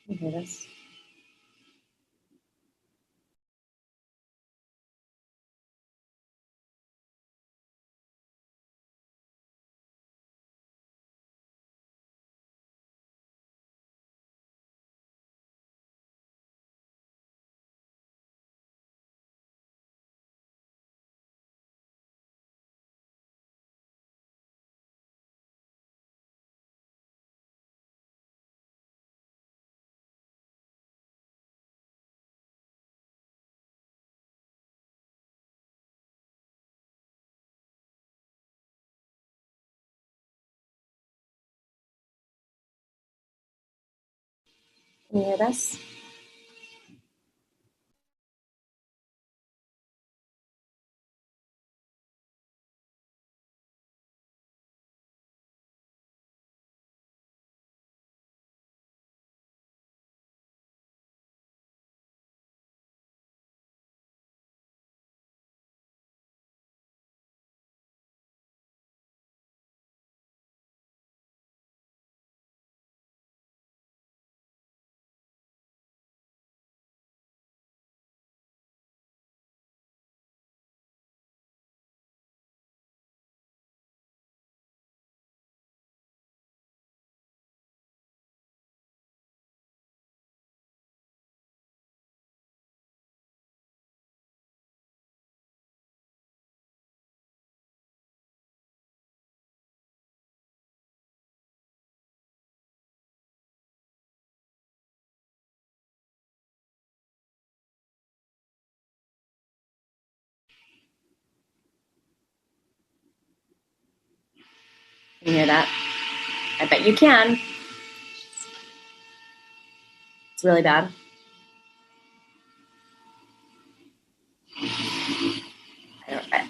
You hear this? Can you hear this? Can you hear that? I bet you can. It's really bad. I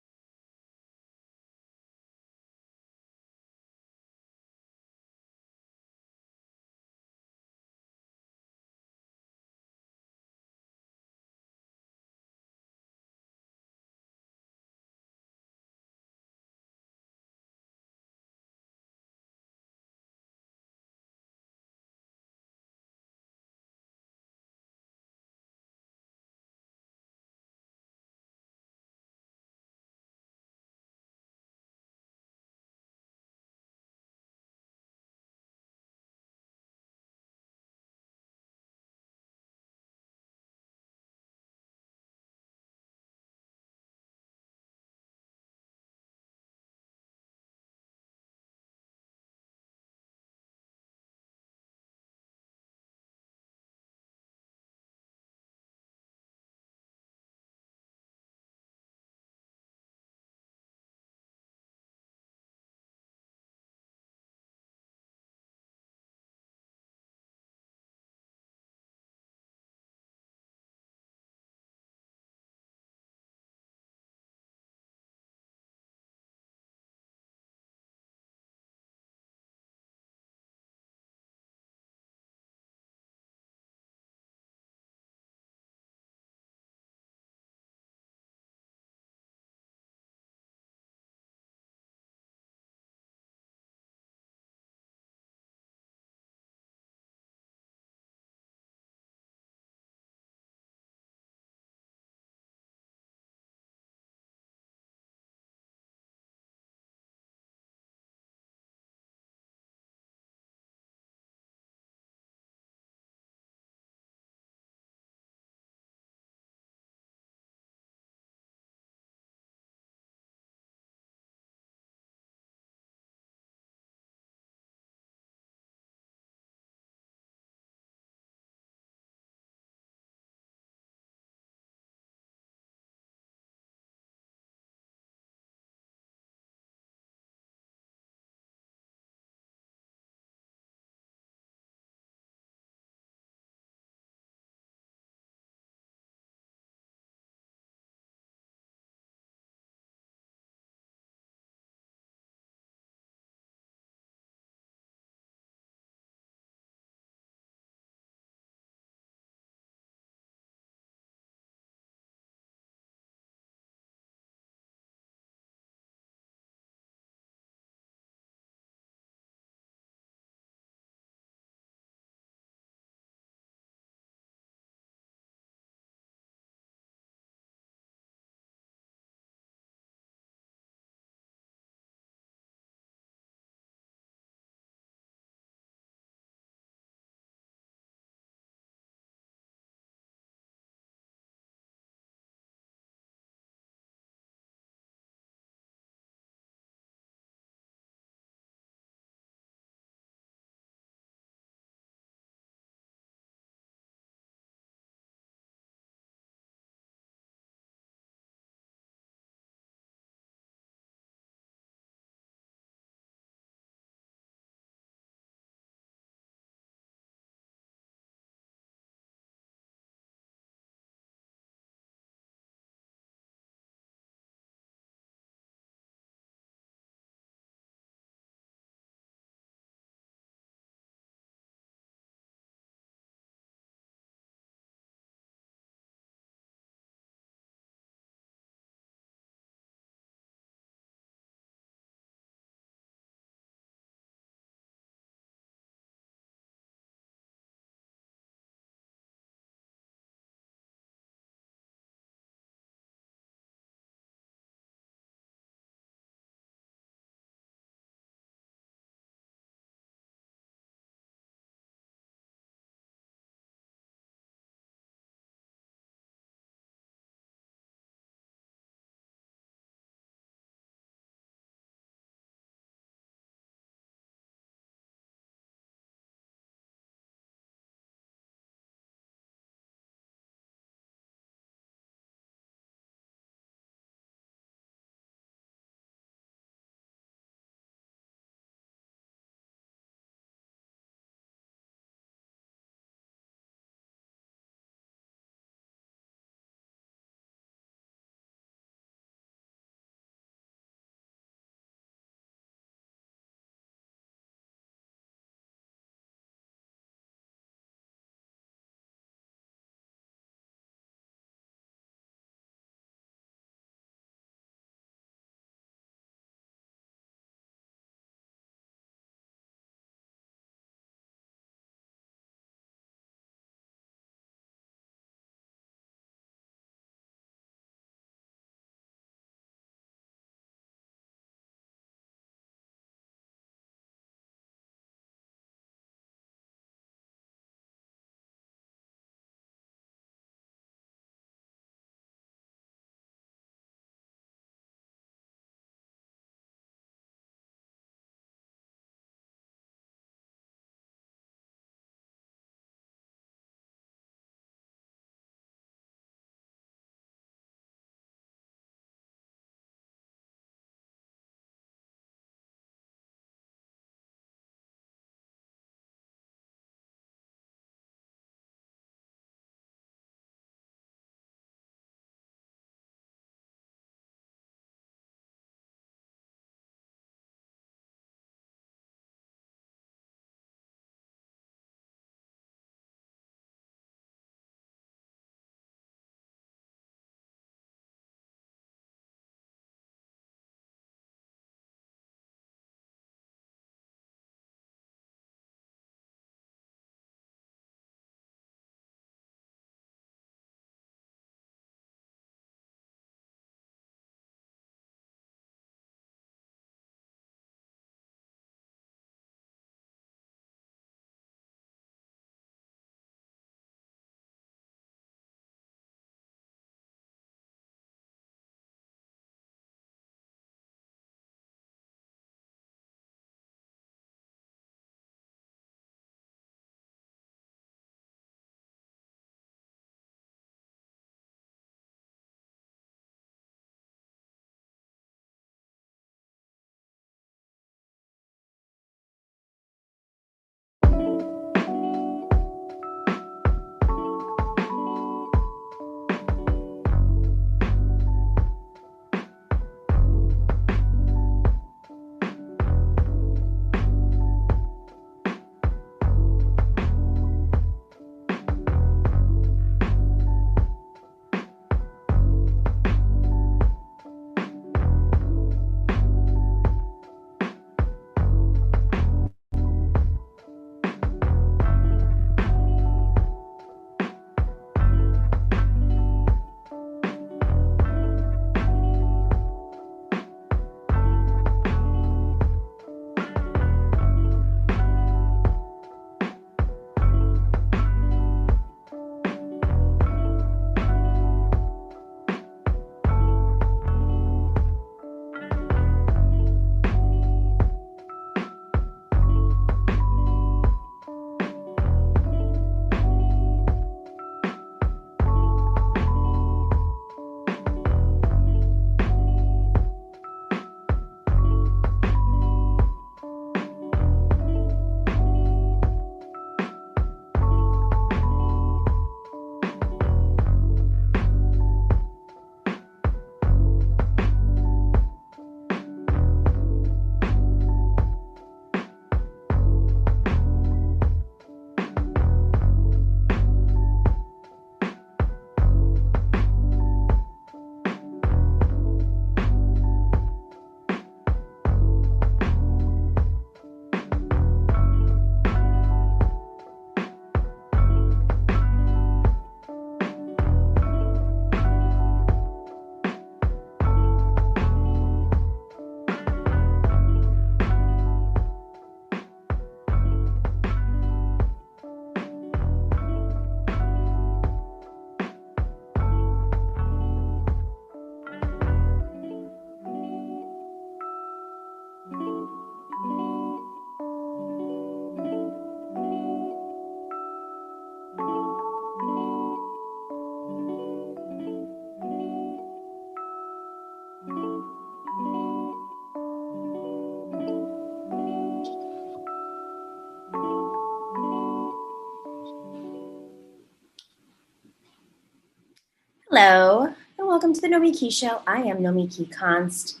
Hello, and welcome to the Nomiki Show. I am Nomiki Const.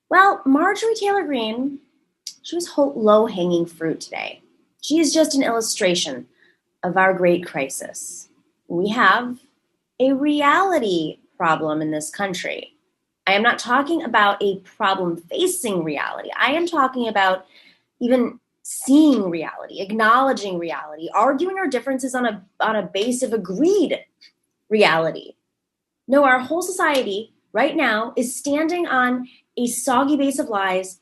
Well, Marjorie Taylor Green, she was low-hanging fruit today. She is just an illustration of our great crisis. We have a reality problem in this country. I am not talking about a problem facing reality. I am talking about even seeing reality, acknowledging reality, arguing our differences on a base of agreed reality. No, our whole society right now is standing on a soggy base of lies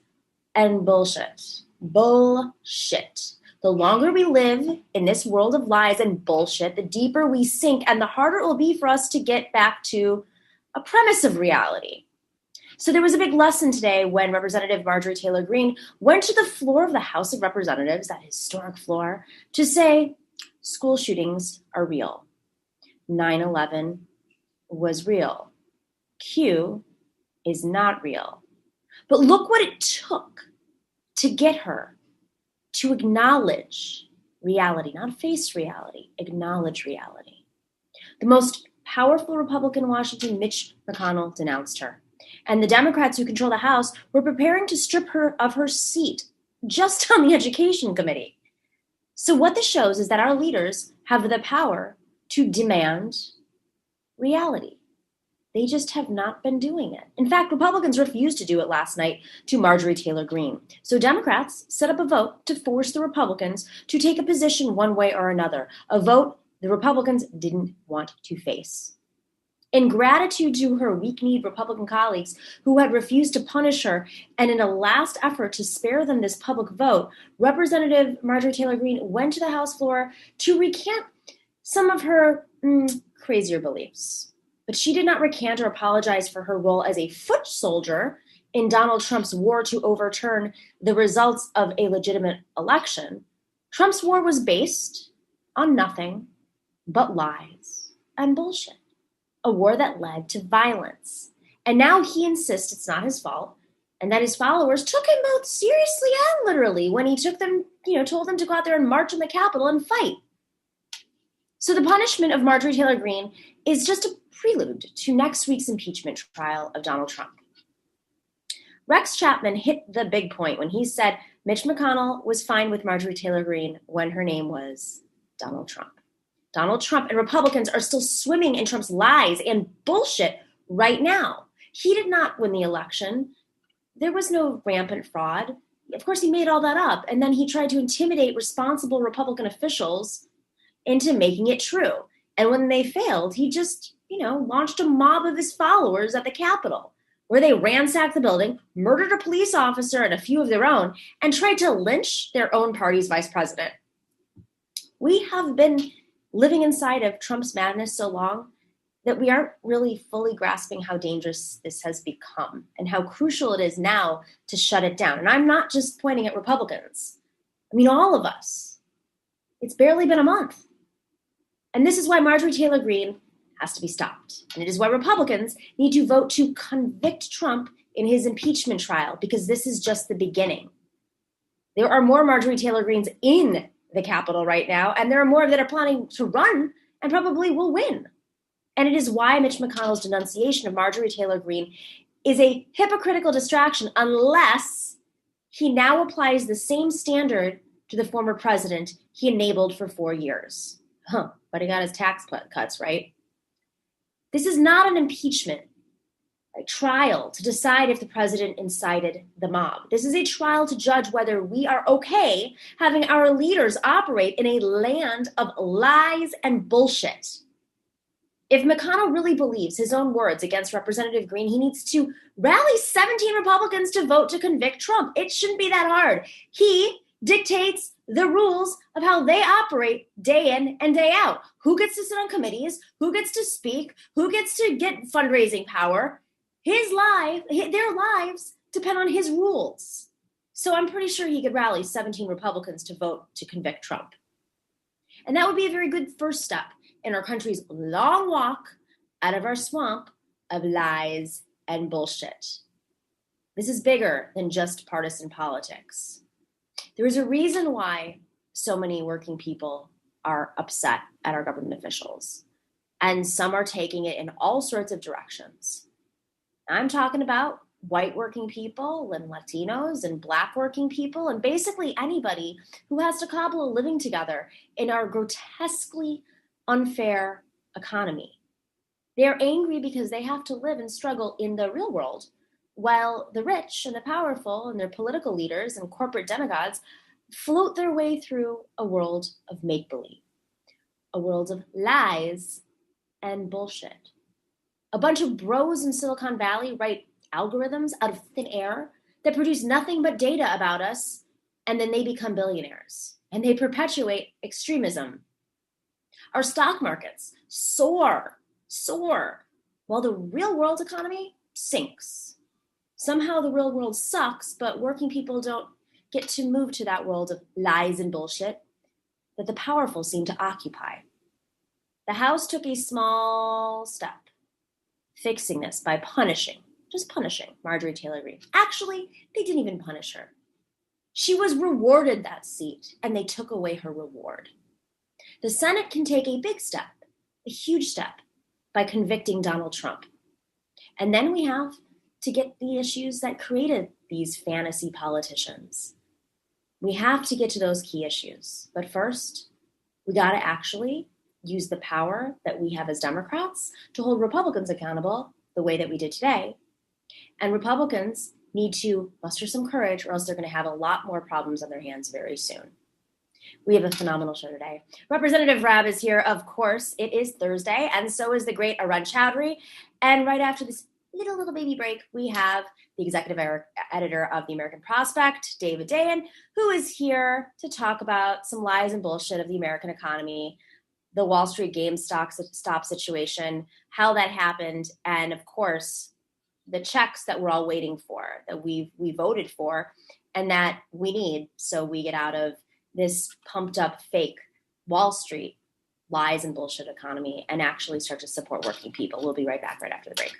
and bullshit. Bullshit. The longer we live in this world of lies and bullshit, the deeper we sink and the harder it will be for us to get back to a premise of reality. So there was a big lesson today when Representative Marjorie Taylor Green went to the floor of the House of Representatives, that historic floor, to say school shootings are real. 9/11 was real. Q is not real. But look what it took to get her to acknowledge reality, not face reality, acknowledge reality. The most powerful Republican in Washington, Mitch McConnell, denounced her. And the Democrats who control the House were preparing to strip her of her seat just on the Education Committee. So what this shows is that our leaders have the power to demand reality. They just have not been doing it. In fact, Republicans refused to do it last night to Marjorie Taylor Green. So Democrats set up a vote to force the Republicans to take a position one way or another, a vote the Republicans didn't want to face. In gratitude to her weak-kneed Republican colleagues who had refused to punish her, and in a last effort to spare them this public vote, Representative Marjorie Taylor Green went to the House floor to recant some of her crazier beliefs. But she did not recant or apologize for her role as a foot soldier in Donald Trump's war to overturn the results of a legitimate election. Trump's war was based on nothing but lies and bullshit, a war that led to violence. And now he insists it's not his fault and that his followers took him both seriously and literally when he told them to go out there and march in the Capitol and fight. So the punishment of Marjorie Taylor Green is just a prelude to next week's impeachment trial of Donald Trump. Rex Chapman hit the big point when he said Mitch McConnell was fine with Marjorie Taylor Green when her name was Donald Trump. Donald Trump and Republicans are still swimming in Trump's lies and bullshit right now. He did not win the election. There was no rampant fraud. Of course, he made all that up. And then he tried to intimidate responsible Republican officials into making it true. And when they failed, he just, launched a mob of his followers at the Capitol, where they ransacked the building, murdered a police officer and a few of their own, and tried to lynch their own party's vice president. We have been living inside of Trump's madness so long that we aren't really fully grasping how dangerous this has become and how crucial it is now to shut it down. And I'm not just pointing at Republicans. I mean, all of us. It's barely been a month. And this is why Marjorie Taylor Green has to be stopped. And it is why Republicans need to vote to convict Trump in his impeachment trial, because this is just the beginning. There are more Marjorie Taylor Greens in the Capitol right now, and there are more that are planning to run and probably will win. And it is why Mitch McConnell's denunciation of Marjorie Taylor Green is a hypocritical distraction unless he now applies the same standard to the former president he enabled for 4 years. But he got his tax cuts, right? This is not an impeachment trial to decide if the president incited the mob. This is a trial to judge whether we are okay having our leaders operate in a land of lies and bullshit. If McConnell really believes his own words against Representative Green, he needs to rally 17 Republicans to vote to convict Trump. It shouldn't be that hard. He dictates the rules of how they operate day in and day out. Who gets to sit on committees? Who gets to speak? Who gets to get fundraising power? Their lives depend on his rules. So I'm pretty sure he could rally 17 Republicans to vote to convict Trump. And that would be a very good first step in our country's long walk out of our swamp of lies and bullshit. This is bigger than just partisan politics. There is a reason why so many working people are upset at our government officials. and some are taking it in all sorts of directions. I'm talking about white working people and Latinos and black working people and basically anybody who has to cobble a living together in our grotesquely unfair economy. They're angry because they have to live and struggle in the real world, while the rich and the powerful and their political leaders and corporate demagogues float their way through a world of make believe, a world of lies and bullshit. A bunch of bros in Silicon Valley write algorithms out of thin air that produce nothing but data about us, and then they become billionaires and they perpetuate extremism. Our stock markets soar, while the real world economy sinks. Somehow the real world sucks, but working people don't get to move to that world of lies and bullshit that the powerful seem to occupy. The House took a small step, fixing this by just punishing Marjorie Taylor Green. Actually, they didn't even punish her. She was rewarded that seat, and they took away her reward. The Senate can take a big step, a huge step, by convicting Donald Trump. And then we have to get the issues that created these fantasy politicians. We have to get to those key issues. But first, we got to actually use the power that we have as Democrats to hold Republicans accountable the way that we did today. And Republicans need to muster some courage, or else they're going to have a lot more problems on their hands very soon. We have a phenomenal show today. Representative Rabb is here, of course. It is Thursday, and so is the great Arun Chaudhary. And right after this little baby break, we have the executive editor of the American Prospect, Dayen, who is here to talk about some lies and bullshit of the American economy, the Wall Street GameStop situation, how that happened, and of course, the checks that we're all waiting for, that we voted for, and that we need so we get out of this pumped up fake Wall Street lies and bullshit economy and actually start to support working people. We'll be right back right after the break.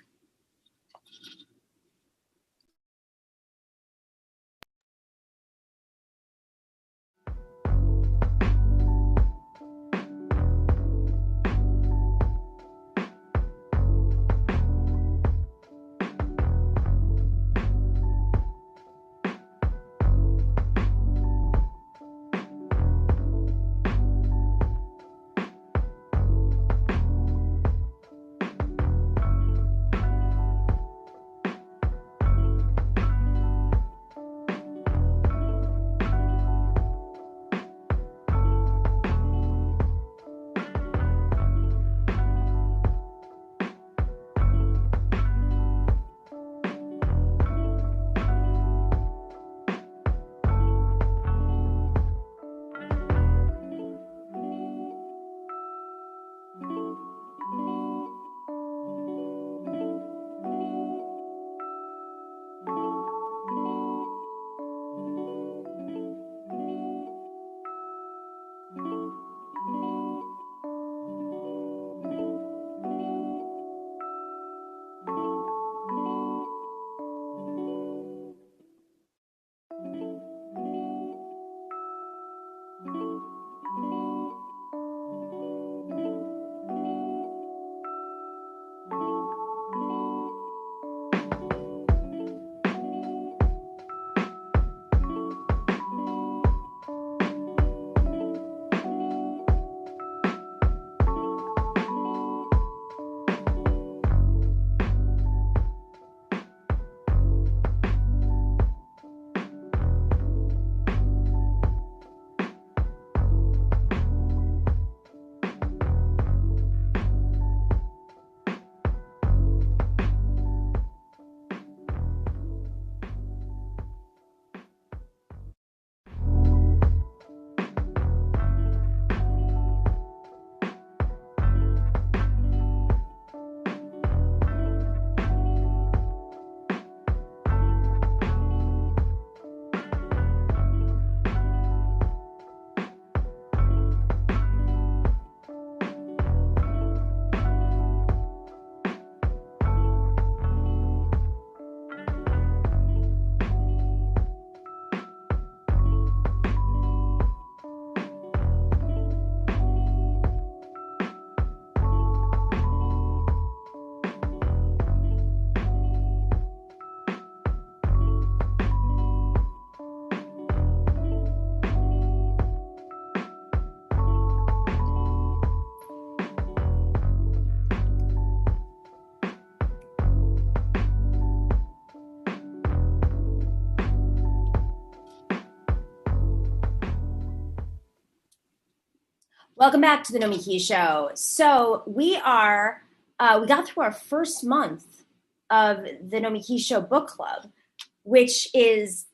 Welcome back to the Nomiki Show. So we got through our first month of the Nomiki Show book club, which is,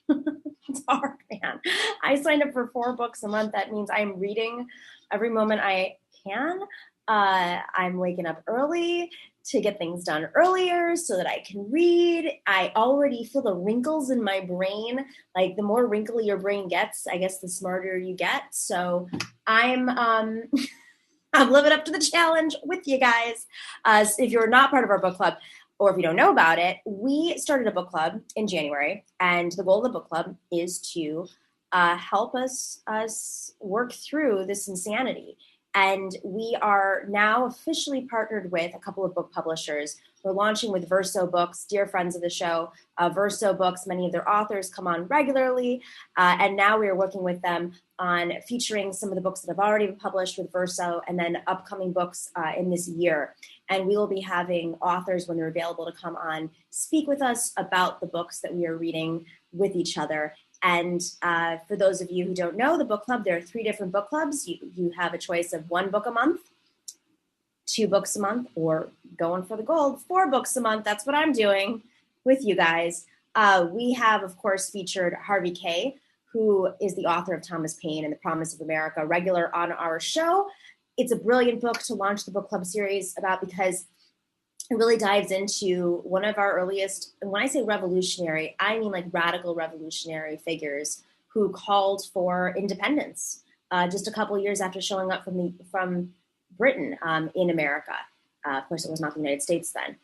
it's hard, man. I signed up for 4 books a month. That means I'm reading every moment I can. I'm waking up early to get things done earlier so that I can read. I already feel the wrinkles in my brain. Like the more wrinkly your brain gets, I guess the smarter you get. So I'm I'm living up to the challenge with you guys. If you're not part of our book club, or if you don't know about it, we started a book club in January, and the goal of the book club is to help us work through this insanity. And we are now officially partnered with a couple of book publishers. We're launching with Verso Books, dear friends of the show. Verso Books, many of their authors come on regularly, and now we are working with them on featuring some of the books that have already been published with Verso, and then upcoming books in this year. And we will be having authors, when they're available, to come on, speak with us about the books that we are reading with each other. And for those of you who don't know, the book club, there are 3 different book clubs. You have a choice of 1 book a month, 2 books a month, or going for the gold, 4 books a month. That's what I'm doing with you guys. We have, of course, featured Harvey K., who is the author of Thomas Paine and The Promise of America, regular on our show. It's a brilliant book to launch the book club series about, because it really dives into one of our earliest, and when I say revolutionary, I mean like radical revolutionary figures who called for independence just a couple of years after showing up from Britain in America. Of course, it was not the United States then.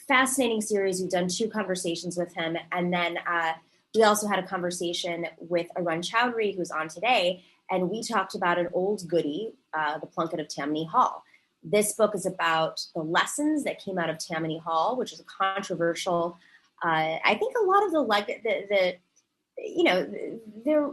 Fascinating series. We've done 2 conversations with him, and then we also had a conversation with Arun Chaudhary, who's on today, and we talked about an old goodie, The Plunket of Tammany Hall. This book is about the lessons that came out of Tammany Hall, which is a controversial. I think a lot of there,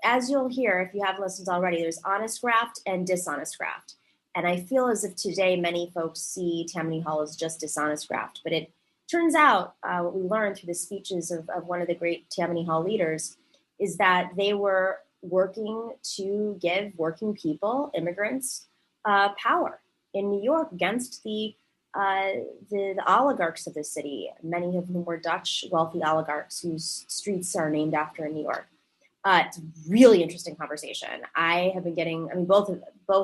as you'll hear if you haven't listened already, there's honest graft and dishonest graft. And I feel as if today many folks see Tammany Hall as just dishonest graft. But it turns out what we learned through the speeches of one of the great Tammany Hall leaders is that they were working to give working people, immigrants, power in New York against the oligarchs of the city, many of whom were Dutch wealthy oligarchs whose streets are named after in New York. It's a really interesting conversation. I have been getting, both of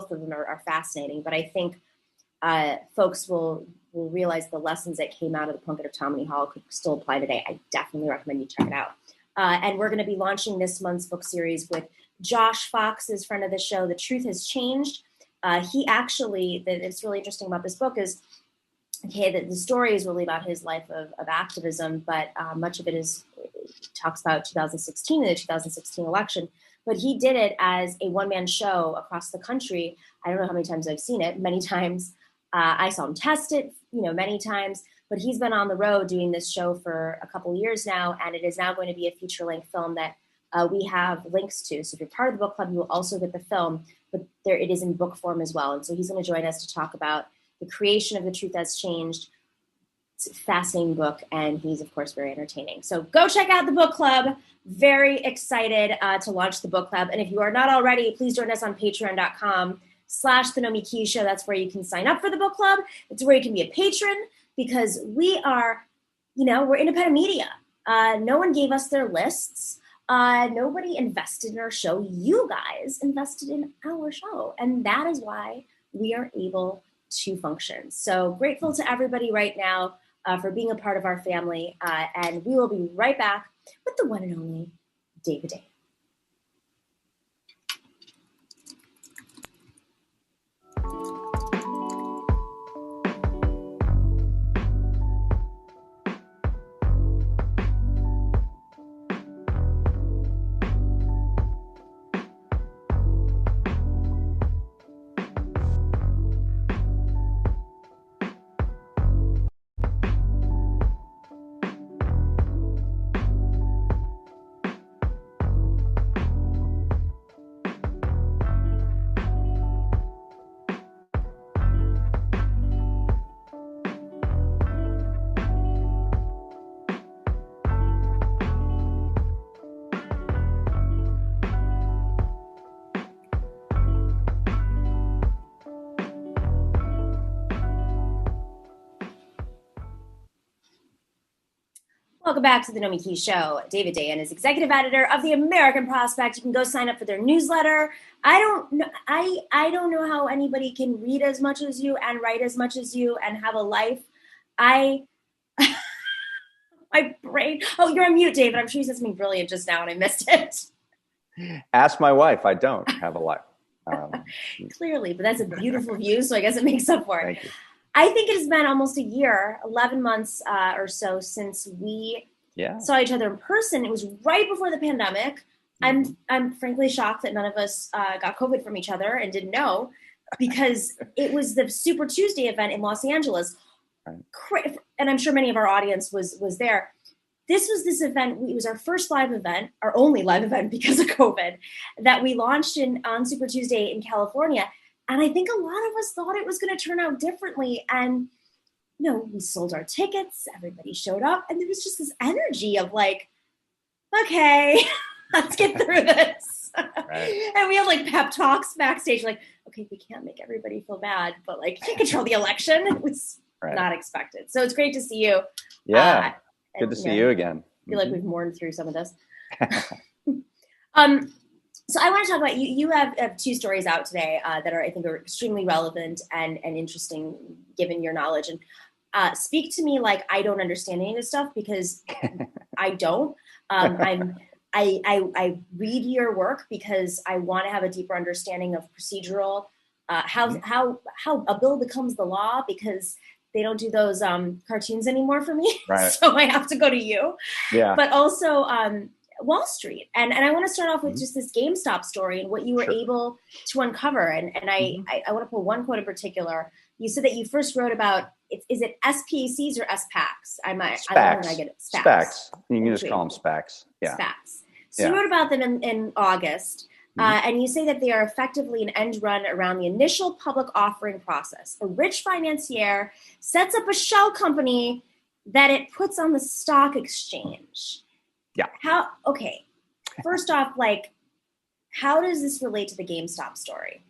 them are fascinating, but I think folks will realize the lessons that came out of the Plunket of Tammany Hall could still apply today. I definitely recommend you check it out. And we're going to be launching this month's book series with Josh Fox's friend of the show, The Truth Has Changed. He actually, it's really interesting about this book is, the story is really about his life of activism, but much of it talks about 2016 and the 2016 election. But he did it as a one-man show across the country. I don't know how many times I've seen it. Many times. I saw him test it, many times. But he's been on the road doing this show for a couple of years now, and it is now going to be a feature-length film that we have links to. So if you're part of the book club, you will also get the film, but it is in book form as well. And so he's going to join us to talk about the creation of The Truth Has Changed. It's a fascinating book, and he's, of course, very entertaining. So go check out the book club. Very excited to launch the book club. And if you are not already, please join us on patreon.com/The Nomiki Show. That's where you can sign up for the book club. It's where you can be a patron, because we are, we're independent media. No one gave us their lists. Nobody invested in our show. You guys invested in our show. And that is why we are able to function. So grateful to everybody right now for being a part of our family. And we will be right back with the one and only David Dayen. Welcome back to the Nomiki Show. David Dayen is executive editor of the American Prospect. You can go sign up for their newsletter. I don't know. I don't know how anybody can read as much as you and write as much as you and have a life. My brain. Oh, you're on mute, David. I'm sure you said something brilliant just now and I missed it. Ask my wife. I don't have a life. Clearly, but that's a beautiful view, so I guess it makes up for it. Thank you. I think it has been almost a year, 11 months or so since we saw each other in person. It was right before the pandemic. I'm frankly shocked that none of us got COVID from each other and didn't know, because it was the Super Tuesday event in Los Angeles. Right. And I'm sure many of our audience was there. This event, it was our first live event, our only live event because of COVID, that we launched on Super Tuesday in California. And I think a lot of us thought it was going to turn out differently. And, we sold our tickets, everybody showed up, and there was just this energy of like, okay, let's get through this. Right. And we had like pep talks backstage, like, okay, we can't make everybody feel bad, but like, can't control the election. It was not expected. So it's great to see you. Yeah. Good to see you again. I feel like we've mourned through some of this. So I want to talk about you. You have two stories out today that I think are extremely relevant and interesting given your knowledge. And speak to me like I don't understand any of this stuff, because I don't. I read your work because I want to have a deeper understanding of procedural, how a bill becomes the law, because they don't do those cartoons anymore for me. Right. So I have to go to you. Yeah. But also Wall Street. And I want to start off with just this GameStop story and what you were able to uncover. And I want to pull one quote in particular. You said that you first wrote about, is it SPACs or SPACs? I don't know when I get it. SPACs. You can just call them SPACs. Yeah. SPACs. So you wrote about them in August. And you say that they are effectively an end run around the initial public offering process. A rich financier sets up a shell company that it puts on the stock exchange. Yeah. First off, how does this relate to the GameStop story?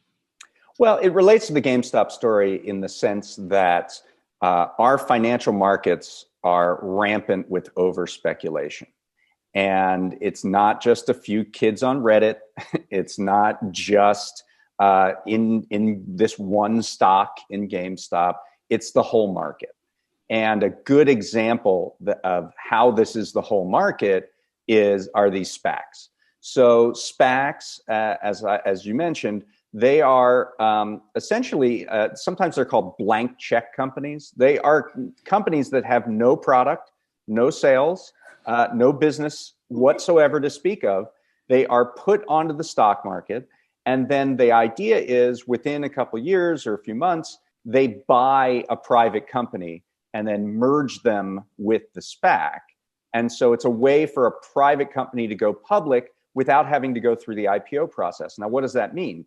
Well, it relates to the GameStop story in the sense that our financial markets are rampant with over-speculation. And it's not just a few kids on Reddit. It's not just in this one stock in GameStop. It's the whole market. And a good example of how this is the whole market are these SPACs. So SPACs, as you mentioned, they are essentially, sometimes they're called blank check companies. They are companies that have no product, no sales, no business whatsoever to speak of. They are put onto the stock market. And then the idea is within a couple of years or a few months, they buy a private company and then merge them with the SPAC. And so it's a way for a private company to go public without having to go through the IPO process. Now, what does that mean?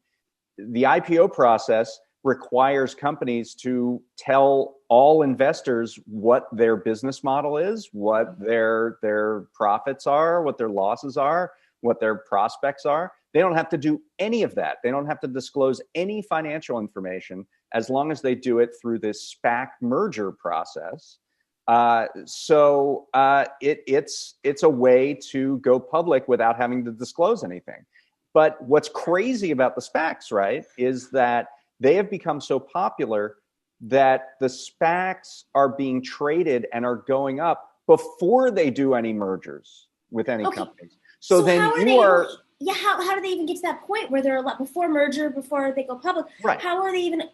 The IPO process requires companies to tell all investors what their business model is, what their profits are, what their losses are, what their prospects are. They don't have to do any of that. They don't have to disclose any financial information as long as they do it through this SPAC merger process. So it's a way to go public without having to disclose anything. But what's crazy about the SPACs, right, is that they have become so popular that the SPACs are being traded and are going up before they do any mergers with any companies. So then how do they even get to that point where they're a lot before merger, before they go public? Right. How are they even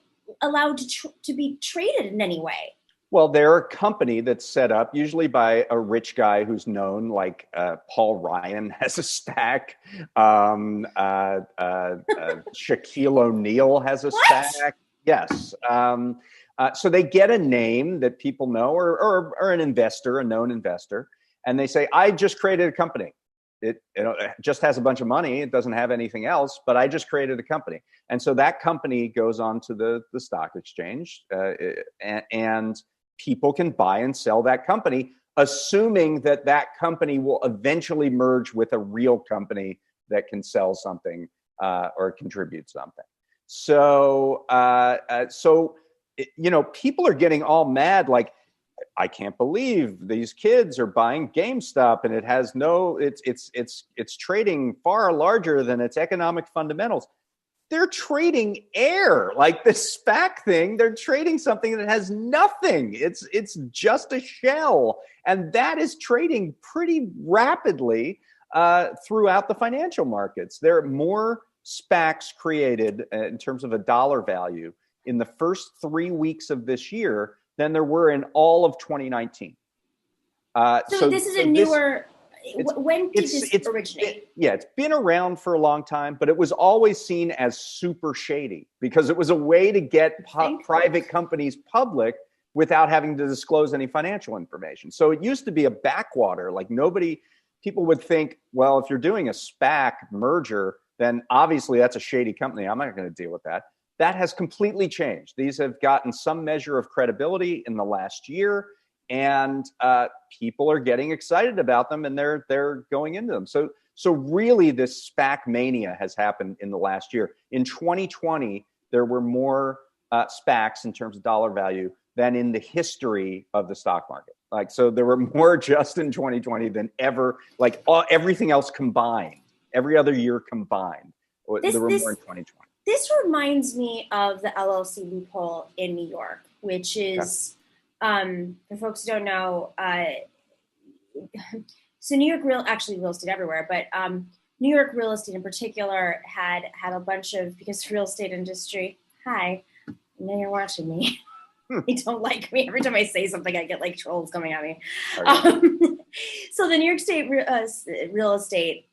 allowed to be traded in any way? Well, they're a company that's set up usually by a rich guy who's known, like Paul Ryan has a SPAC. Shaquille O'Neal has a SPAC. Yes. So they get a name that people know or an investor, a known investor, and they say, I just created a company. It just has a bunch of money. It doesn't have anything else, but I just created a company. And so that company goes on to the stock exchange and people can buy and sell that company, assuming that company will eventually merge with a real company that can sell something or contribute something. So, people are getting all mad. Like, I can't believe these kids are buying GameStop and it has it's trading far larger than its economic fundamentals. They're trading air, like this SPAC thing. They're trading something that has nothing. It's just a shell, and that is trading pretty rapidly throughout the financial markets. There are more SPACs created in terms of a dollar value in the first 3 weeks of this year than there were in all of 2019. So this is a newer. When did this originate? It's been around for a long time, but it was always seen as super shady because it was a way to get private companies public without having to disclose any financial information. So it used to be a backwater. Like people would think, well, if you're doing a SPAC merger, then obviously that's a shady company. I'm not going to deal with that. That has completely changed. These have gotten some measure of credibility in the last year. And people are getting excited about them, and they're going into them. So really, this SPAC mania has happened in the last year. In 2020, there were more SPACs in terms of dollar value than in the history of the stock market. Like, so there were more just in 2020 than ever. Like everything else combined, every other year combined, there were more in 2020. This reminds me of the LLC loophole in New York, which is. Okay. For folks who don't know, so New York real estate everywhere, but New York real estate in particular had a bunch of, because the real estate industry, hi, now you're watching me. They don't like me. Every time I say something, I get like trolls coming at me. So the New York State real estate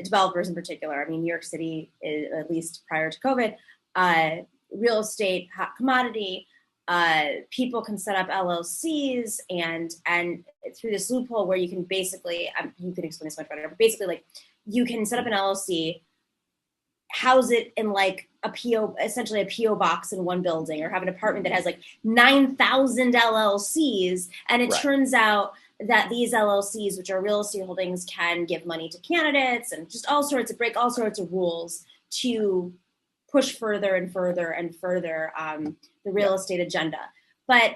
developers in particular, I mean, New York City, at least prior to COVID, real estate, hot commodity, people can set up LLCs and through this loophole where you can basically, you could explain this much better, but basically like you can set up an LLC, house it in like essentially a PO box in one building, or have an apartment that has like 9,000 LLCs. And it turns out that these LLCs, which are real estate holdings, can give money to candidates and just break all sorts of rules to push further and further and further the real estate agenda. But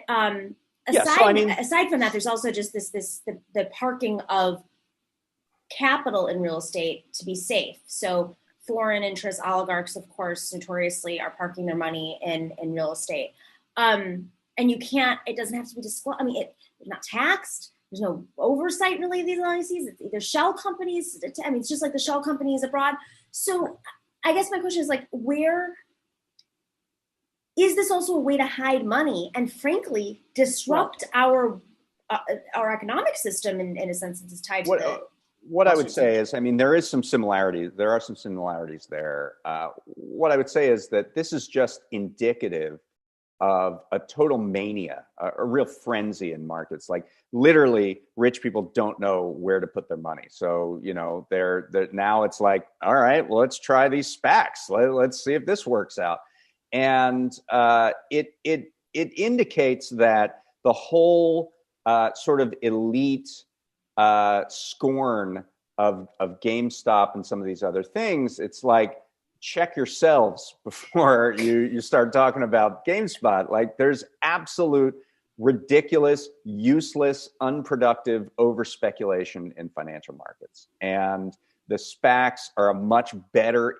aside from that, there's also just the parking of capital in real estate to be safe. So foreign interest oligarchs, of course, notoriously are parking their money in real estate. And it doesn't have to be disclosed. I mean, it's not taxed. There's no oversight really of these LLCs. It's either shell companies. It's just like the shell companies abroad. So I guess my question is like, where is this also a way to hide money and frankly disrupt our economic system in a sense that's tied to what I would say is, I mean, there are some similarities there. What I would say is that this is just indicative of a total mania, a real frenzy in markets. Like literally, rich people don't know where to put their money. So, they're now it's like, all right, well, let's try these SPACs. Let's see if this works out. And it indicates that the whole sort of elite scorn of GameStop and some of these other things, it's like, check yourselves before you start talking about GameSpot. Like there's absolute ridiculous, useless, unproductive over-speculation in financial markets. And the SPACs are a much better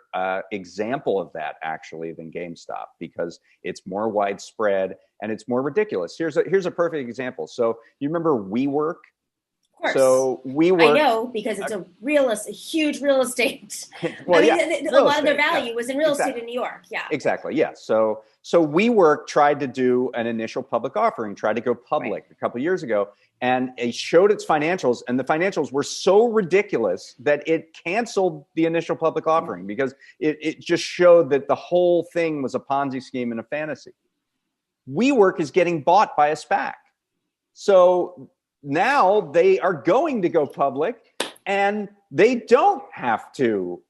example of that, actually, than GameStop, because it's more widespread and it's more ridiculous. Here's a perfect example. So you remember WeWork? Of course. So WeWork, I know, because it's a huge real estate. Well, a lot of their value was in real estate in New York. Yeah. Exactly. Yeah. So WeWork tried to do an initial public offering, tried to go public a couple of years ago, and it showed its financials, and the financials were so ridiculous that it canceled the initial public offering because it just showed that the whole thing was a Ponzi scheme and a fantasy. WeWork is getting bought by a SPAC. So now they are going to go public, and they don't have to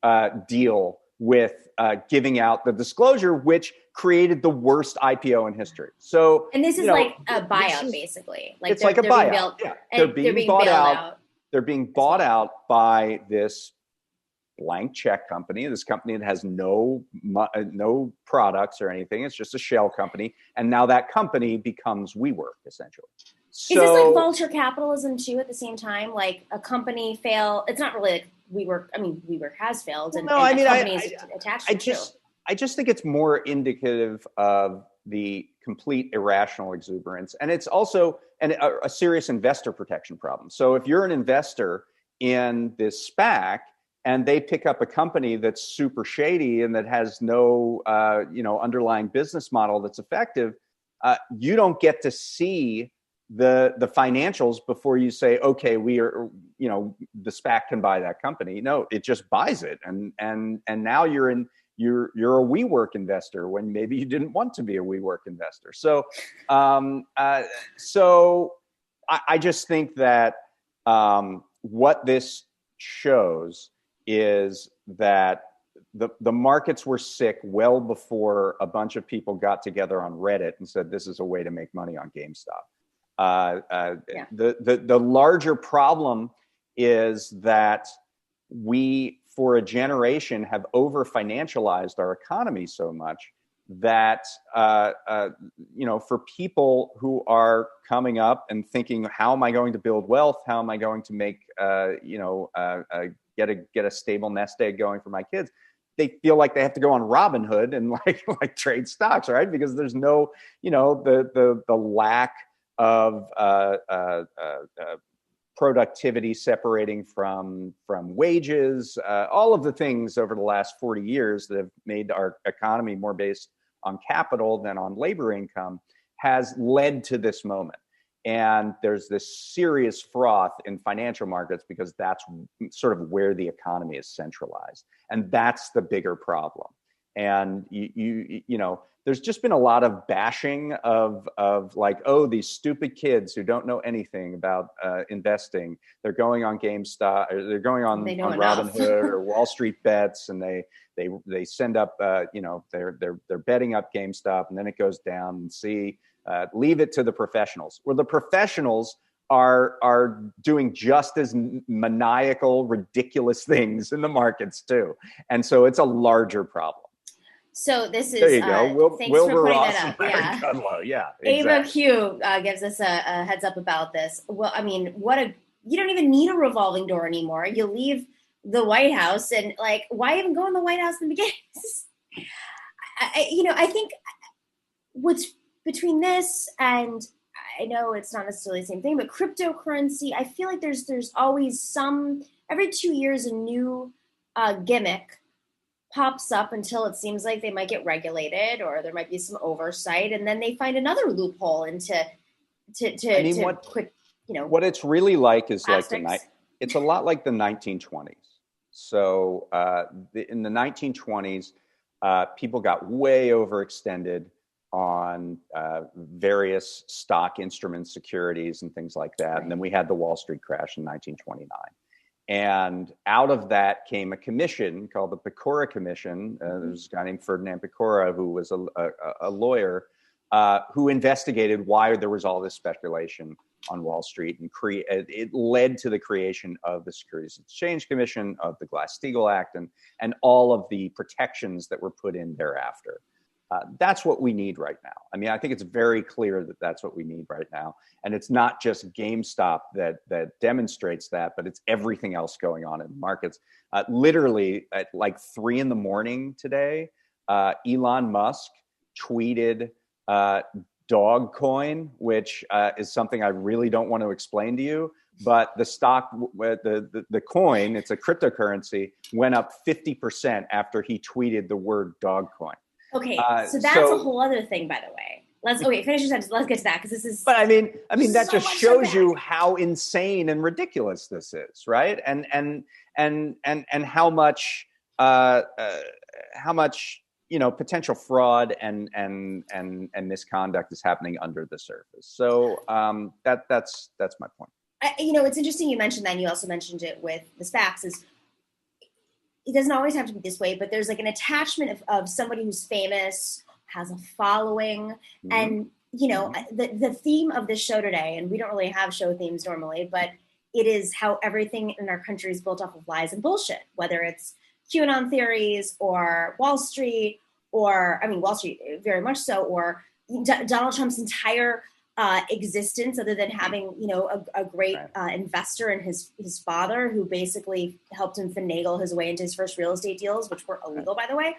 deal with giving out the disclosure, which created the worst IPO in history. So, and this is like a buyout, basically. Like it's like a buyout. They're being bought out. They're being bought out by this blank check company. This company that has no products or anything. It's just a shell company, and now that company becomes WeWork, essentially. Is this like So vulture capitalism too at the same time? Like a company fail, it's not really like WeWork has failed well, and, no, and I a mean, company is attached I to it too. just I just think it's more indicative of the complete irrational exuberance, and it's also a serious investor protection problem. So if you're an investor in this SPAC and they pick up a company that's super shady and that has no underlying business model that's effective, you don't get to see the financials before you say, okay, we are, the SPAC can buy that company. No, it just buys it, and now you're a WeWork investor when maybe you didn't want to be a WeWork investor. So I just think that what this shows is that the markets were sick well before a bunch of people got together on Reddit and said this is a way to make money on GameStop. Yeah. The larger problem is that we, for a generation, have over financialized our economy so much that for people who are coming up and thinking, how am I going to build wealth? How am I going to make get a stable nest egg going for my kids? They feel like they have to go on Robinhood and like trade stocks, right? Because there's no, the lack of productivity separating from wages, all of the things over the last 40 years that have made our economy more based on capital than on labor income has led to this moment. And there's this serious froth in financial markets because that's sort of where the economy is centralized. And that's the bigger problem. And there's just been a lot of bashing of like, oh, these stupid kids who don't know anything about investing. They're going on GameStop, or they're going on Robinhood or Wall Street Bets, and they send up, they're betting up GameStop, and then it goes down. And leave it to the professionals. Well, the professionals are doing just as maniacal, ridiculous things in the markets too, and so it's a larger problem. So this is there you go. Thanks Wilbur for putting Ross that up. And Yeah, Kudlow. Yeah. Ava Exactly. Q gives us a heads up about this. Well, I mean, you don't even need a revolving door anymore. You leave the White House, and like, why even go in the White House in the beginning? I think what's between this and, I know it's not necessarily the same thing, but cryptocurrency, I feel like there's always every 2 years a new gimmick pops up until it seems like they might get regulated or there might be some oversight, and then they find another loophole what it's really like is plastics. It's a lot like the 1920s. So in the 1920s, people got way overextended on various stock instruments, securities, and things like that. Right. And then we had the Wall Street crash in 1929. And out of that came a commission called the Pecora Commission. There's a guy named Ferdinand Pecora, who was a lawyer, who investigated why there was all this speculation on Wall Street, and it led to the creation of the Securities and Exchange Commission, of the Glass-Steagall Act, and all of the protections that were put in thereafter. That's what we need right now. I mean, I think it's very clear that that's what we need right now. And it's not just GameStop that demonstrates that, but it's everything else going on in the markets. Literally at like 3 a.m. today, Elon Musk tweeted Dogecoin, which is something I really don't want to explain to you. But the stock, the coin, it's a cryptocurrency, went up 50% after he tweeted the word Dogecoin. Okay, so that's a whole other thing, by the way. Finish your sentence. Let's get to that, because this is. But I mean, that just shows you how insane and ridiculous this is, right? And how much potential fraud and misconduct is happening under the surface. So that's my point. It's interesting you mentioned that, and you also mentioned it with the SPACs. It doesn't always have to be this way, but there's like an attachment of somebody who's famous, has a following. Mm-hmm. And, the theme of this show today, and we don't really have show themes normally, but it is how everything in our country is built off of lies and bullshit, whether it's QAnon theories or Wall Street, Wall Street very much so, or Donald Trump's entire existence other than having, a great investor in his father, who basically helped him finagle his way into his first real estate deals, which were illegal, by the way.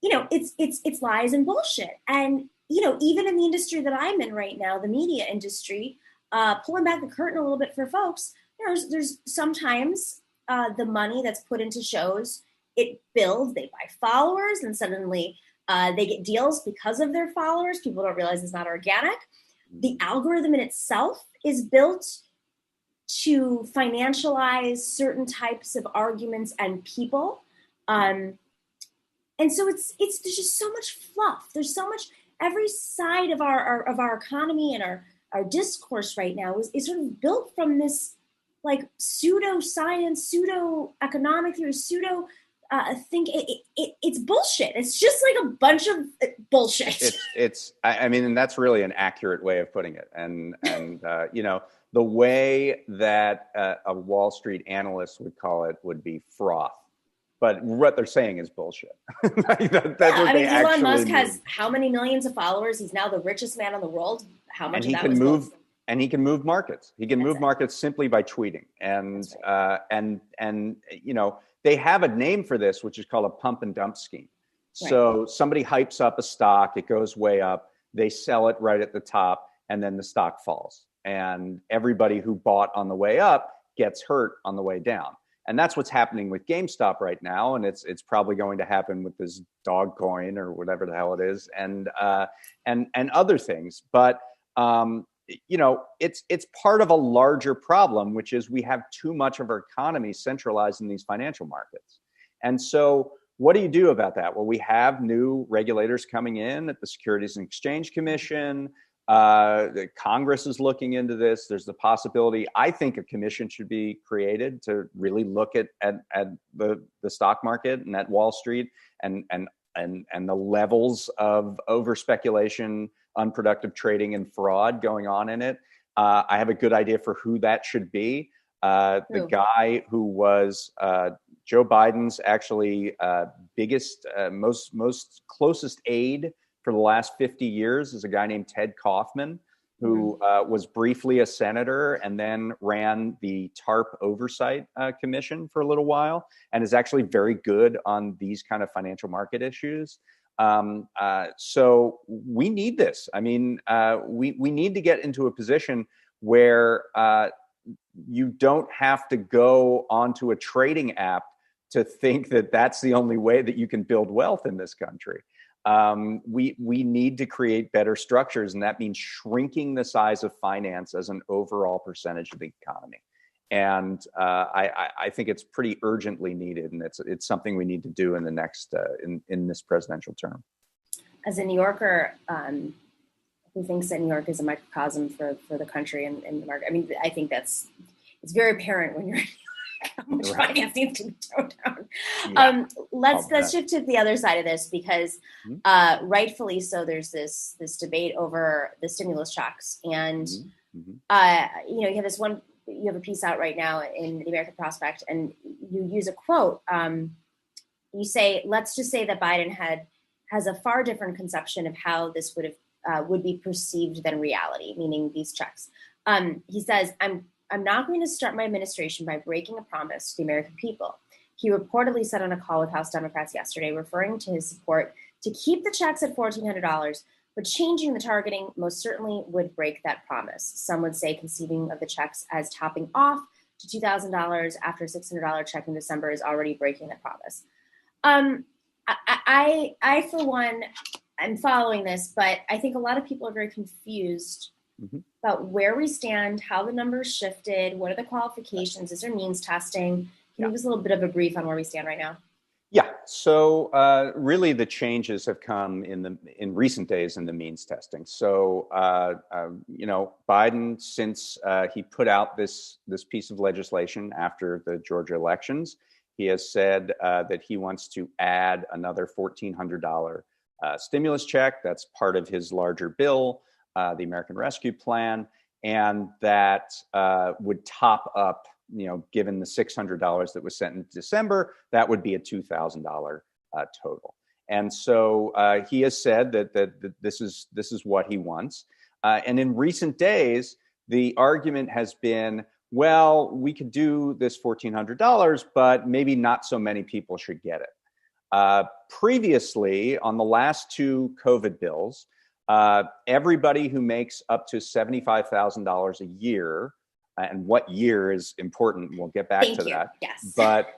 It's lies and bullshit. And, even in the industry that I'm in right now, the media industry, pulling back the curtain a little bit for folks, there's sometimes the money that's put into shows, it builds, they buy followers, and suddenly they get deals because of their followers. People don't realize it's not organic. The algorithm in itself is built to financialize certain types of arguments and people. And so there's just so much fluff. There's so much, every side of our economy and our discourse right now is sort of built from this like pseudo-science, pseudo-economic theory, it's bullshit. It's just like a bunch of bullshit. And that's really an accurate way of putting it. And the way that a Wall Street analyst would call it would be froth. But what they're saying is bullshit. Elon Musk has how many millions of followers? He's now the richest man in the world. How much of that was bullshit? And he can move markets. He can move markets simply by tweeting. And they have a name for this, which is called a pump and dump scheme. Right. So somebody hypes up a stock, it goes way up, they sell it right at the top, and then the stock falls. And everybody who bought on the way up gets hurt on the way down. And that's what's happening with GameStop right now, and it's probably going to happen with this dog coin or whatever the hell it is, and other things. But it's part of a larger problem, which is we have too much of our economy centralized in these financial markets. And so, what do you do about that? Well, we have new regulators coming in at the Securities and Exchange Commission. The Congress is looking into this. There's the possibility, I think, a commission should be created to really look at the stock market and at Wall Street and the levels of over speculation, unproductive trading, and fraud going on in it. I have a good idea for who that should be. The guy who was Joe Biden's actually biggest, most closest aide for the last 50 years is a guy named Ted Kaufman, who was briefly a senator and then ran the TARP Oversight Commission for a little while, and is actually very good on these kind of financial market issues. So we need this. I mean, we need to get into a position where you don't have to go onto a trading app to think that that's the only way that you can build wealth in this country. We need to create better structures, and that means shrinking the size of finance as an overall percentage of the economy. And I think it's pretty urgently needed, and it's something we need to do in the next in this presidential term. As a New Yorker, who thinks that New York is a microcosm for the country and the market, I mean, I think it's very apparent when you're in New York how much finance needs to be toned down. Yeah. Let's shift to the other side of this, because rightfully so, there's this debate over the stimulus checks, and you have a piece out right now in the American Prospect, and you use a quote. You say, let's just say that Biden has a far different conception of how this would be perceived than reality, meaning these checks. He says, I'm not going to start my administration by breaking a promise to the American people. He reportedly said on a call with House Democrats yesterday, referring to his support to keep the checks at $1,400, but changing the targeting most certainly would break that promise. Some would say conceiving of the checks as topping off to $2,000 after a $600 check in December is already breaking that promise. I for one, I'm following this, but I think a lot of people are very confused about where we stand, how the numbers shifted, what are the qualifications, is there means testing? Can you give us a little bit of a brief on where we stand right now? Yeah, so really the changes have come in recent days in the means testing. So, Biden, since he put out this piece of legislation after the Georgia elections, he has said that he wants to add another $1,400 stimulus check. That's part of his larger bill, the American Rescue Plan, and that would top up, given the $600 that was sent in December, that would be a $2,000 total. And so he has said that this is what he wants. And in recent days, the argument has been, well, we could do this $1,400, but maybe not so many people should get it. Previously, on the last two COVID bills, everybody who makes up to $75,000 a year, and what year is important, we'll get back to that. Yes. But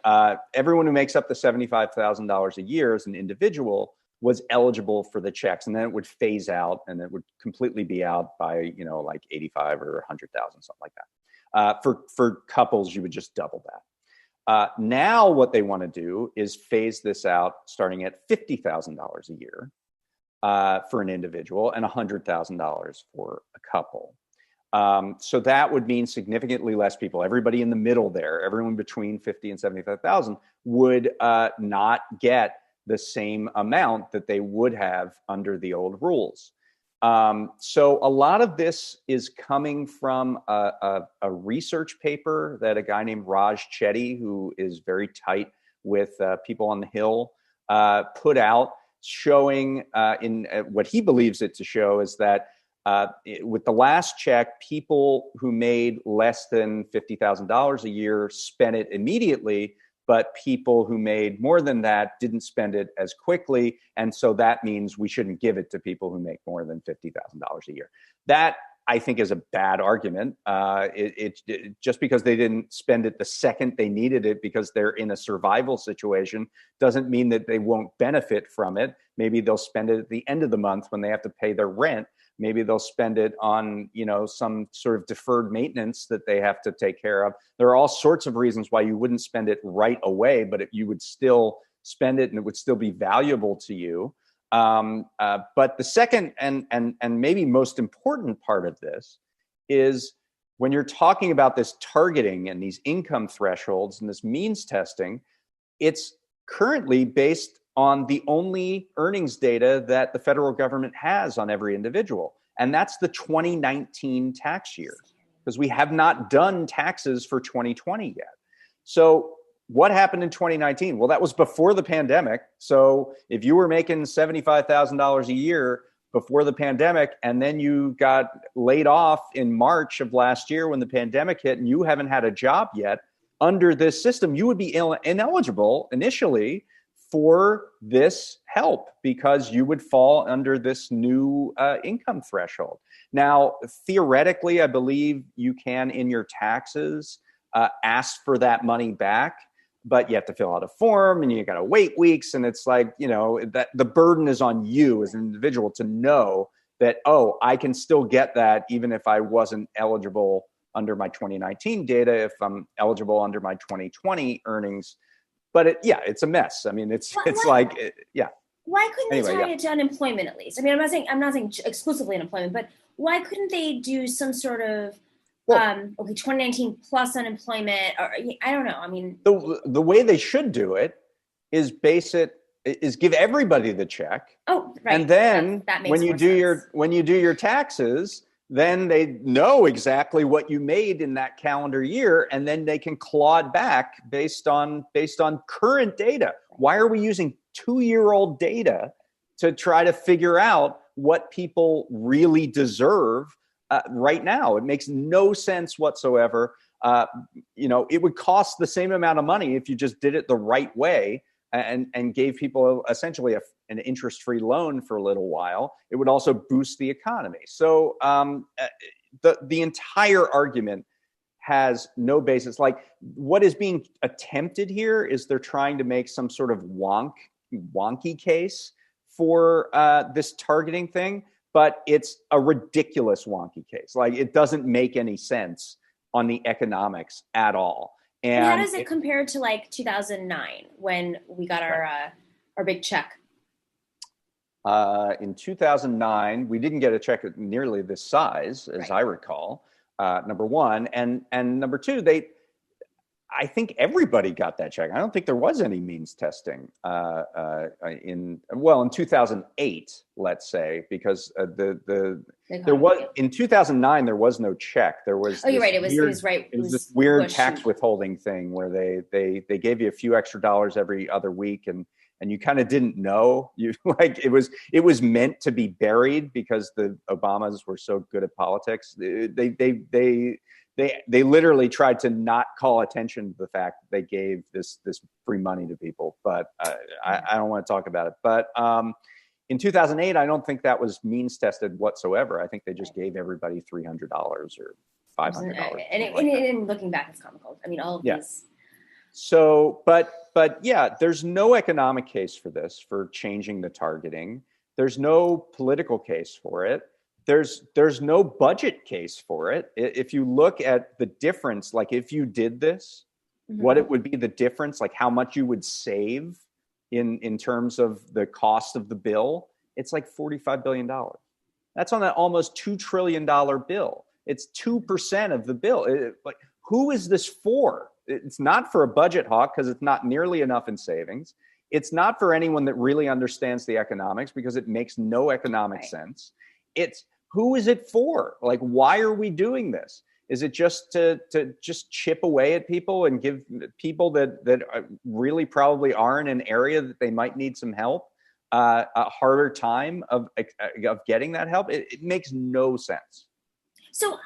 everyone who makes up to $75,000 a year as an individual was eligible for the checks, and then it would phase out, and it would completely be out by like 85 or 100,000, something like that. For couples, you would just double that. Now, what they want to do is phase this out, starting at $50,000 a year for an individual, and $100,000 for a couple. So that would mean significantly less people. Everybody in the middle there, everyone between 50 and 75,000, would not get the same amount that they would have under the old rules. So a lot of this is coming from a research paper that a guy named Raj Chetty, who is very tight with people on the Hill, put out, showing in what he believes it to show is that with the last check, people who made less than $50,000 a year spent it immediately, but people who made more than that didn't spend it as quickly. And so that means we shouldn't give it to people who make more than $50,000 a year. That, I think, is a bad argument. Just because they didn't spend it the second they needed it because they're in a survival situation doesn't mean that they won't benefit from it. Maybe they'll spend it at the end of the month when they have to pay their rent. Maybe they'll spend it on, some sort of deferred maintenance that they have to take care of. There are all sorts of reasons why you wouldn't spend it right away, but you would still spend it and it would still be valuable to you. But the second and maybe most important part of this is when you're talking about this targeting and these income thresholds and this means testing, it's currently based on the only earnings data that the federal government has on every individual. And that's the 2019 tax year, because we have not done taxes for 2020 yet. So what happened in 2019? Well, that was before the pandemic. So if you were making $75,000 a year before the pandemic, and then you got laid off in March of last year when the pandemic hit, and you haven't had a job yet, under this system, you would be ineligible initially for this help because you would fall under this new income threshold. Now, theoretically, I believe you can, in your taxes, ask for that money back, but you have to fill out a form and you got to wait weeks. And it's like, that the burden is on you as an individual to know that, oh, I can still get that even if I wasn't eligible under my 2019 data, if I'm eligible under my 2020 earnings. But it's a mess. I mean, it's like. Why couldn't they tie it to unemployment at least? I mean, I'm not saying exclusively unemployment, but why couldn't they do some sort of 2019 plus unemployment? Or I don't know. I mean, the way they should do it is give everybody the check. Oh, right. And then that makes when you do sense. when you do your taxes, then they know exactly what you made in that calendar year, and then they can claw it back based on current data. Why are we using 2-year-old data to try to figure out what people really deserve right now? It makes no sense whatsoever. It would cost the same amount of money if you just did it the right way and gave people essentially an interest-free loan for a little while. It would also boost the economy. So the entire argument has no basis. Like, what is being attempted here is they're trying to make some sort of wonky case for this targeting thing, but it's a ridiculous wonky case. Like, it doesn't make any sense on the economics at all. And how does it compare to like 2009 when we got our big check? In 2009, we didn't get a check nearly this size, as I recall. Number one, and number two, I think everybody got that check. I don't think there was any means testing in 2008, let's say, because there was in 2009 there was no check. There was you're right. It was this weird tax withholding thing where they gave you a few extra dollars every other week, and and you kind of didn't know. You like it was meant to be buried because the Obamas were so good at politics. They literally tried to not call attention to the fact that they gave this free money to people. But I don't want to talk about it. But in 2008, I don't think that was means tested whatsoever. I think they just gave everybody $300 or $500. And looking back, it's comical. I mean, all of these. So, but yeah, there's no economic case for this, for changing the targeting. There's no political case for it. There's no budget case for it. If you look at the difference, like if you did this, what it would be the difference, like how much you would save in terms of the cost of the bill, it's like $45 billion. That's on an almost $2 trillion bill. It's 2% of the bill. Like, who is this for? It's not for a budget hawk because it's not nearly enough in savings. It's not for anyone that really understands the economics because it makes no economic sense. It's who is it for? Like, why are we doing this? Is it just to just chip away at people and give people that really probably are in an area that they might need some help a harder time of getting that help? It makes no sense. So,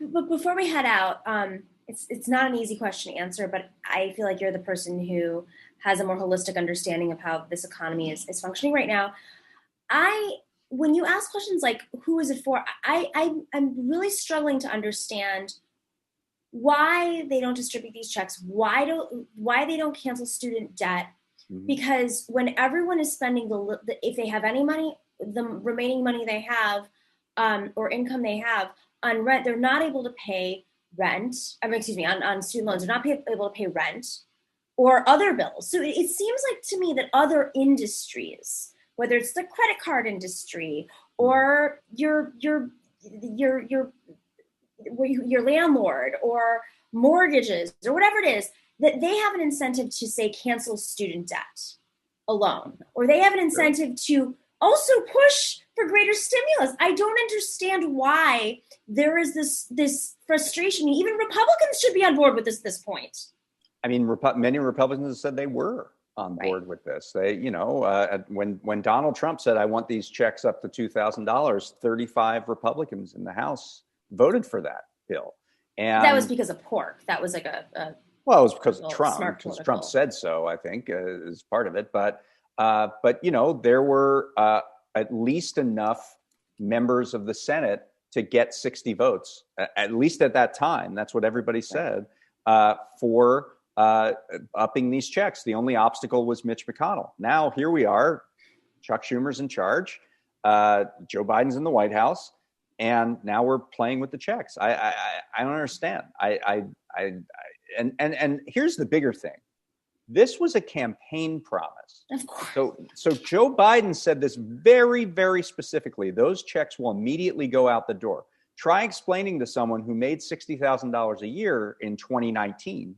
but before we head out, it's not an easy question to answer, but I feel like you're the person who has a more holistic understanding of how this economy is functioning right now. When you ask questions like, who is it for? I'm really struggling to understand why they don't distribute these checks, why they don't cancel student debt, because when everyone is spending if they have any money, the remaining money they have, or income they have on rent, they're not able to pay rent. On student loans, they're not able to pay rent or other bills. So it seems like to me that other industries, whether it's the credit card industry or your landlord or mortgages or whatever it is, that they have an incentive to say cancel student debt alone, or they have an incentive to also push for greater stimulus. I don't understand why there is this frustration. Even Republicans should be on board with this at this point. I mean, many Republicans said they were on board with this. They, when Donald Trump said, I want these checks up to $2,000, 35 Republicans in the House voted for that bill. And that was because of pork. That was like well, it was because of Trump, because Trump said so, I think, is part of it. But there were at least enough members of the Senate to get 60 votes, at least at that time. That's what everybody said, for upping these checks. The only obstacle was Mitch McConnell. Now, here we are. Chuck Schumer's in charge. Joe Biden's in the White House. And now we're playing with the checks. I don't understand. And here's the bigger thing. This was a campaign promise. Of course. So Joe Biden said this very, very specifically. Those checks will immediately go out the door. Try explaining to someone who made $60,000 a year in 2019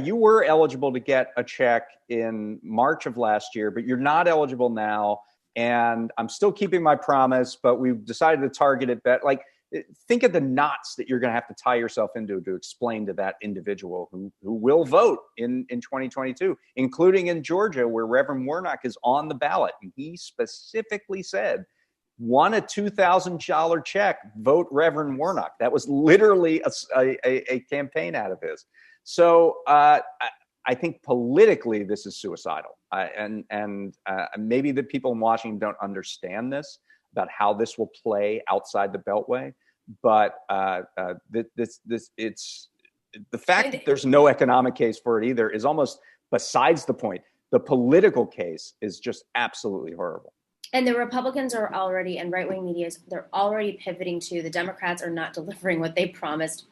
you were eligible to get a check in March of last year, but you're not eligible now. And I'm still keeping my promise, but we've decided to target it better. Like, think of the knots that you're going to have to tie yourself into to explain to that individual who will vote in 2022, including in Georgia, where Reverend Warnock is on the ballot. And he specifically said, want a $2,000 check, vote Reverend Warnock. That was literally a campaign out of his. So I think politically this is suicidal. And maybe the people in Washington don't understand this, about how this will play outside the Beltway. But it's the fact that there's no economic case for it either is almost besides the point. The political case is just absolutely horrible. And the Republicans are already, and right-wing media, they're already pivoting to the Democrats are not delivering what they promised.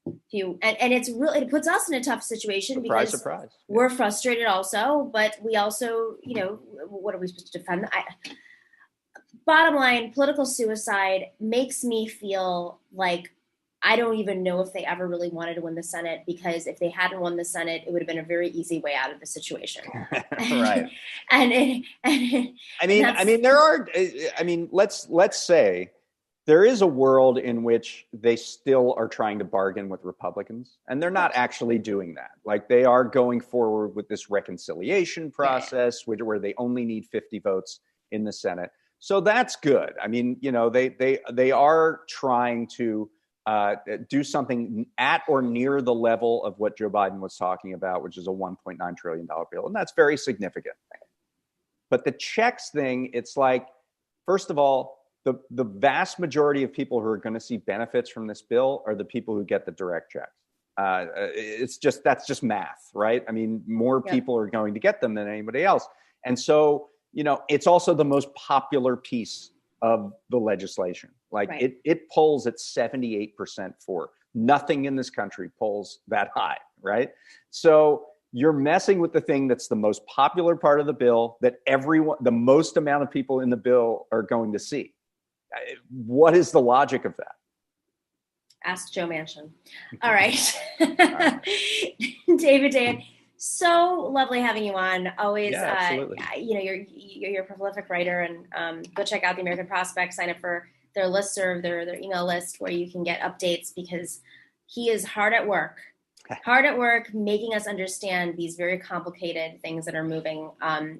And it's really, it puts us in a tough situation because we're frustrated also, but we also, what are we supposed to defend? Bottom line, political suicide makes me feel like I don't even know if they ever really wanted to win the Senate, because if they hadn't won the Senate, it would have been a very easy way out of the situation. Right. Let's say there is a world in which they still are trying to bargain with Republicans, and they're not actually doing that. Like, they are going forward with this reconciliation process, where they only need 50 votes in the Senate. So that's good. I mean, they are trying to do something at or near the level of what Joe Biden was talking about, which is a $1.9 trillion bill. And that's very significant. But the checks thing, it's like, first of all, the vast majority of people who are going to see benefits from this bill are the people who get the direct checks. That's just math, right? I mean, more people are going to get them than anybody else. And so, it's also the most popular piece of the legislation. Like, it polls at 78% for. Nothing in this country polls that high, right? So you're messing with the thing that's the most popular part of the bill, that the most amount of people in the bill are going to see. What is the logic of that? Ask Joe Manchin. All right. David Dayen, so lovely having you on. Always, you're a prolific writer, and go check out the American Prospect, sign up for their listserv, their email list, where you can get updates, because he is hard at work making us understand these very complicated things that are moving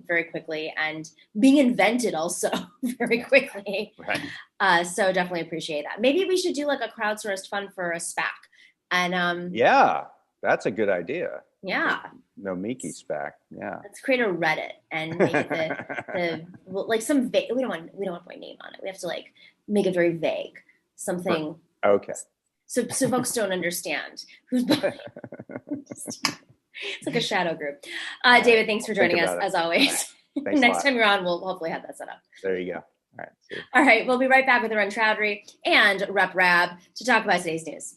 very quickly and being invented also very quickly. Right. So definitely appreciate that. Maybe we should do like a crowdsourced fund for a SPAC. And that's a good idea. Yeah. Nomiki SPAC. Yeah. Let's create a Reddit and make it like some vague. We don't want to put a name on it. We have to like make it very vague. Something. Okay. So folks don't understand who's buying. It's like a shadow group. David, thanks for joining us as always. Next time you're on, we'll hopefully have that set up. There you go. All right. We'll be right back with Arun Chaudhary and Rep Rabb to talk about today's news.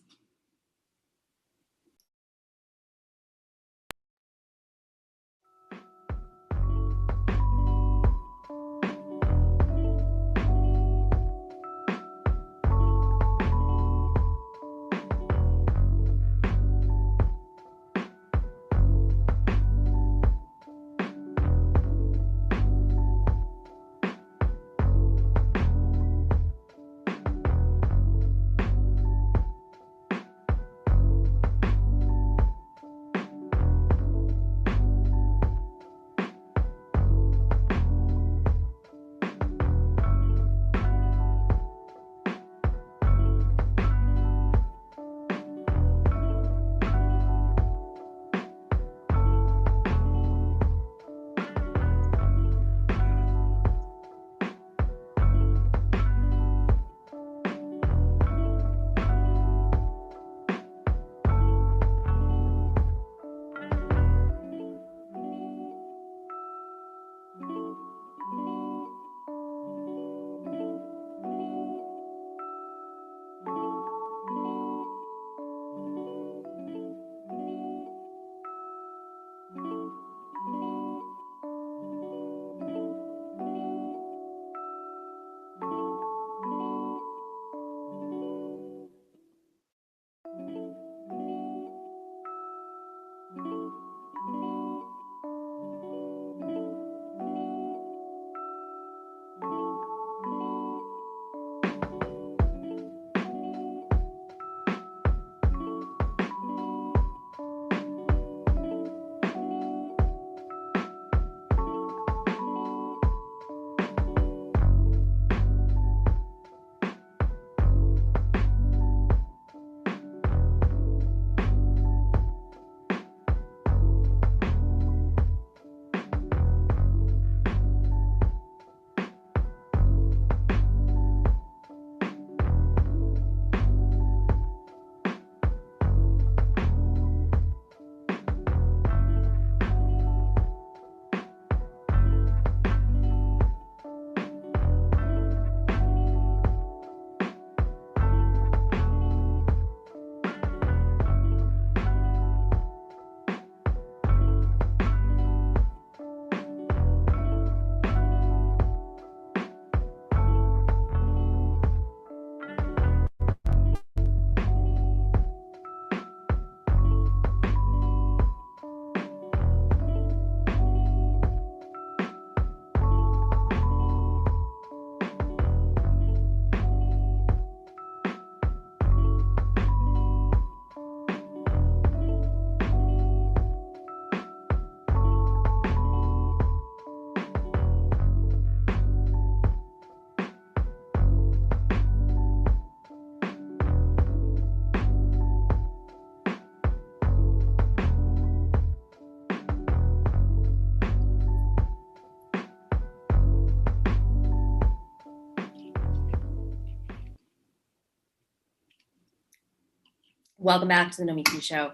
Welcome back to the Nomiki Show.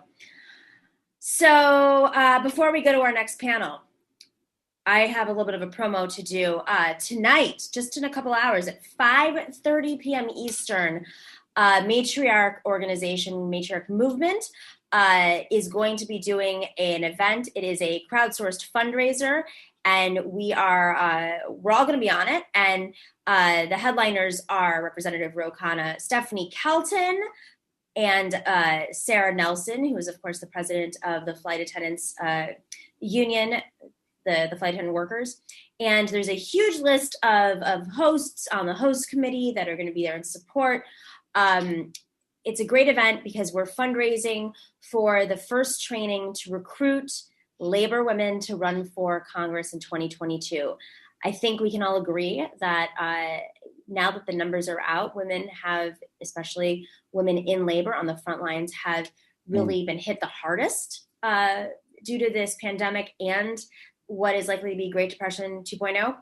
So before we go to our next panel, I have a little bit of a promo to do. Tonight, just in a couple hours at 5:30 p.m. Eastern, Matriarch Organization, Matriarch Movement is going to be doing an event. It is a crowdsourced fundraiser, and we're all going to be on it. And the headliners are Representative Ro Khanna, Stephanie Kelton, and Sarah Nelson, who is, of course, the president of the Flight Attendants Union, the flight attendant workers. And there's a huge list of hosts on the host committee that are going to be there in support. It's a great event because we're fundraising for the first training to recruit labor women to run for Congress in 2022. I think we can all agree that now that the numbers are out, women have, especially women in labor on the front lines, have really been hit the hardest due to this pandemic and what is likely to be Great Depression 2.0.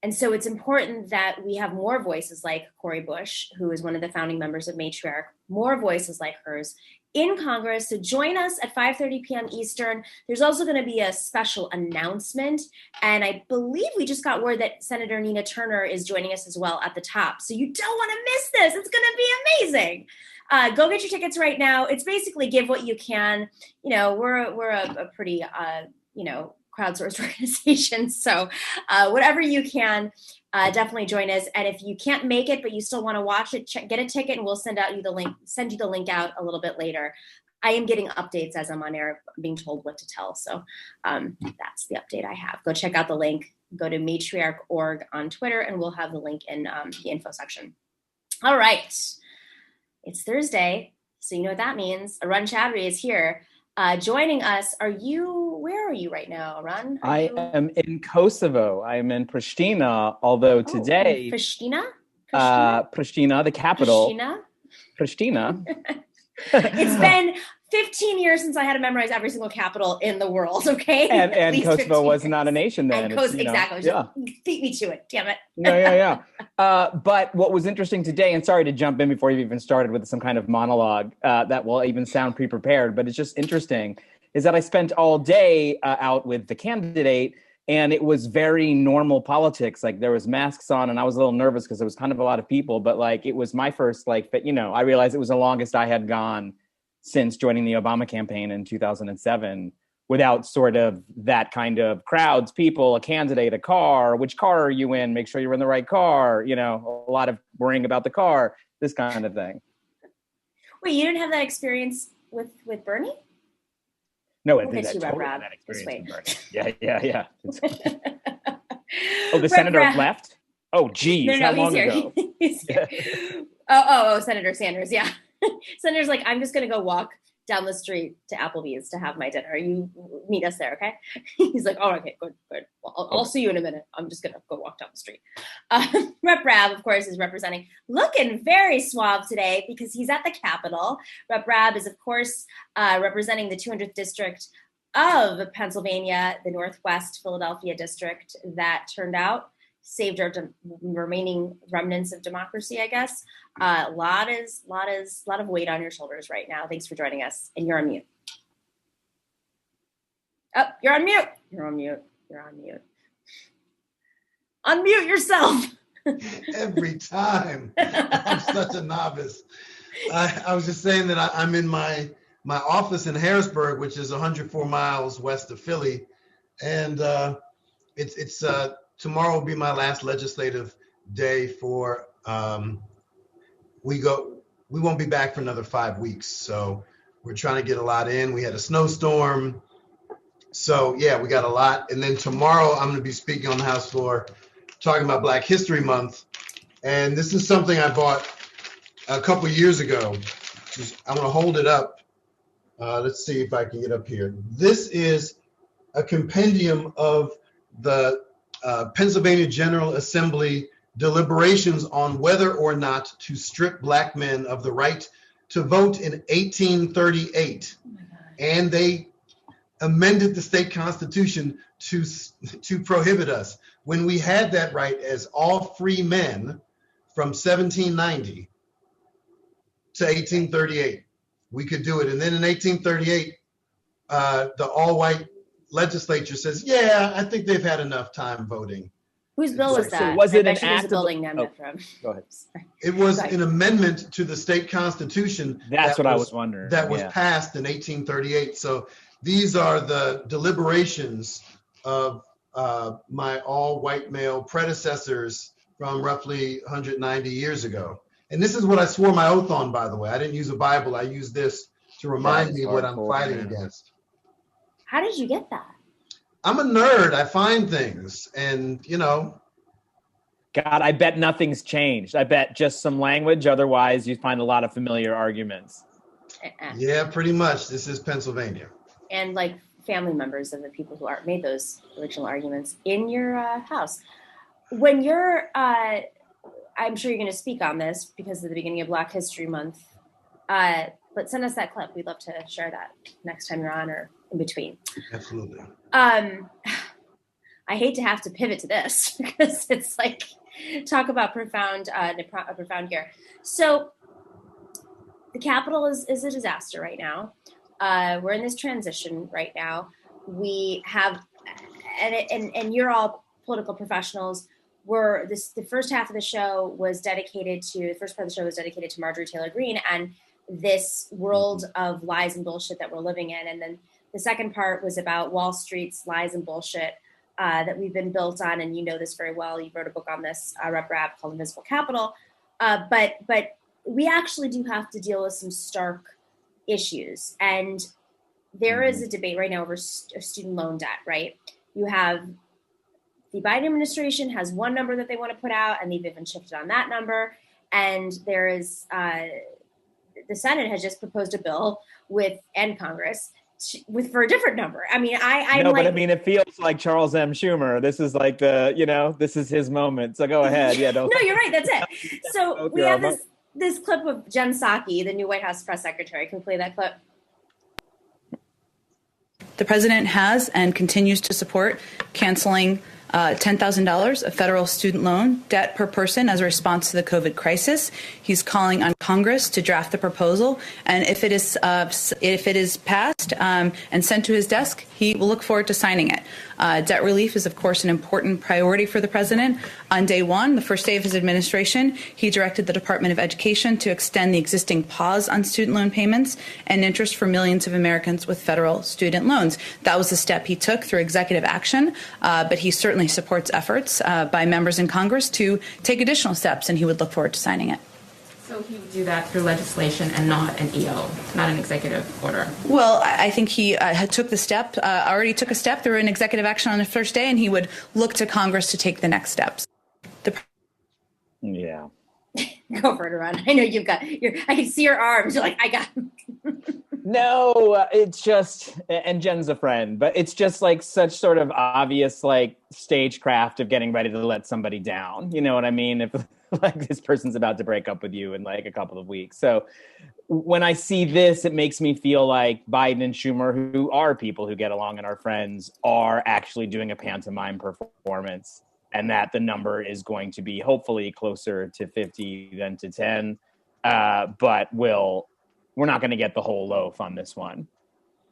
And so it's important that we have more voices like Cori Bush, who is one of the founding members of Matriarch, more voices like hers in Congress. So join us at 5:30 p.m. Eastern. There's also going to be a special announcement. And I believe we just got word that Senator Nina Turner is joining us as well at the top. So you don't want to miss this. It's going to be amazing. Go get your tickets right now. It's basically give what you can. You know, we're a pretty, crowdsourced organization. So whatever you can, definitely join us. And if you can't make it, but you still want to watch it, get a ticket and we'll send you the link out a little bit later. I am getting updates as I'm on air, being told what to tell. So that's the update I have. Go check out the link. Go to matriarch.org on Twitter and we'll have the link in the info section. All right. It's Thursday. So you know what that means. Arun Chaudhary is here. Joining us, where are you right now, Arun? I am in Kosovo. I'm in Pristina, although today... Pristina? Pristina, the capital. Pristina. It's been 15 years since I had to memorize every single capital in the world, okay? And Kosovo was not a nation then. Exactly. Yeah. Beat me to it, damn it. Yeah. But what was interesting today, and sorry to jump in before you've even started with some kind of monologue that will even sound pre-prepared, but it's just interesting, is that I spent all day out with the candidate, and it was very normal politics. Like there was masks on, and I was a little nervous because there was kind of a lot of people, but like it was my first, I realized it was the longest I had gone since joining the Obama campaign in 2007 without sort of that kind of crowds, people, a candidate, a car, which car are you in? Make sure you're in the right car, a lot of worrying about the car, this kind of thing. Wait, you didn't have that experience with Bernie? No, I did totally that experience with Bernie. Yeah. Oh, the senator left? Oh, geez, no, how long he's ago? He's here. Oh, Senator Sanders, yeah. Senator's like, I'm just going to go walk down the street to Applebee's to have my dinner. You meet us there, okay? He's like, oh, okay, good. Well, I'll see you in a minute. I'm just going to go walk down the street. Rep Rabb, of course, is looking very suave today because he's at the Capitol. Rep Rabb is, of course, representing the 200th District of Pennsylvania, the Northwest Philadelphia District that turned out, saved our remaining remnants of democracy, I guess. A lot of weight on your shoulders right now. Thanks for joining us. And you're on mute. Oh, you're on mute. You're on mute. Unmute yourself. Every time. I'm such a novice. I was just saying that I'm in my office in Harrisburg, which is 104 miles west of Philly. And it's tomorrow will be my last legislative day for, we won't be back for another 5 weeks. So we're trying to get a lot in. We had a snowstorm. So yeah, we got a lot. And then tomorrow I'm going to be speaking on the House floor, talking about Black History Month. And this is something I bought a couple years ago. I'm going to hold it up. Let's see if I can get up here. This is a compendium of the Pennsylvania General Assembly deliberations on whether or not to strip Black men of the right to vote in 1838. And they amended the state constitution to prohibit us. When we had that right as all free men from 1790 to 1838. we could do it. And then in 1838, the all-white legislature says, yeah, I think they've had enough time voting. Whose bill was that? So was it I an bet you there's a act building named of? after him. Go ahead. It was an amendment to the state constitution. That's what I was wondering. That was passed in 1838. So these are the deliberations of my all-white male predecessors from roughly 190 years ago. And this is what I swore my oath on, by the way. I didn't use a Bible. I used this to remind me what I'm fighting against. How did you get that? I'm a nerd. I find things, and God, I bet nothing's changed. I bet just some language. Otherwise, you find a lot of familiar arguments. Yeah, pretty much. This is Pennsylvania. And like family members of the people who made those original arguments in your house. When you're, I'm sure you're going to speak on this because of the beginning of Black History Month, but send us that clip. We'd love to share that next time you're on or in between. Absolutely. I hate to have to pivot to this because it's like talk about profound here. So the Capitol is a disaster right now. We're in this transition right now. We have, and you're all political professionals. The first half of the show was dedicated to the first part of the show was dedicated to Marjorie Taylor Green and this world of lies and bullshit that we're living in, and then the second part was about Wall Street's lies and bullshit that we've been built on, and you know this very well. You wrote a book on this, Rabb called Invisible Capital. But we actually do have to deal with some stark issues, and there is a debate right now over student loan debt. Right? You have the Biden administration has one number that they want to put out, and they've even shifted on that number. And there is the Senate has just proposed a bill and Congress. For a different number. I mean, it feels like Charles M. Schumer. This is like this is his moment. So go ahead. Yeah, don't. No, you're right. That's it. So we have this clip of Jen Psaki, the new White House press secretary. Can we play that clip? The president has and continues to support canceling $10,000 of federal student loan debt per person as a response to the COVID crisis. He's calling on Congress to draft the proposal, and if it is passed and sent to his desk, he will look forward to signing it. Debt relief is, of course, an important priority for the president. On day one, the first day of his administration, he directed the Department of Education to extend the existing pause on student loan payments and interest for millions of Americans with federal student loans. That was a step he took through executive action, but he certainly supports efforts by members in Congress to take additional steps, and he would look forward to signing it. So he would do that through legislation and not an EO, not an executive order? Well, I think he already took a step through an executive action on the first day, and he would look to Congress to take the next steps. Yeah. Go for it, Arun. I know you've got I can see your arms. You're like, I got No, it's just, and Jen's a friend, but it's just like such sort of obvious like stagecraft of getting ready to let somebody down. You know what I mean? If like this person's about to break up with you in like a couple of weeks. So when I see this, it makes me feel like Biden and Schumer, who are people who get along and are friends, are actually doing a pantomime performance, and that the number is going to be hopefully closer to 50 than to 10. But we're not going to get the whole loaf on this one.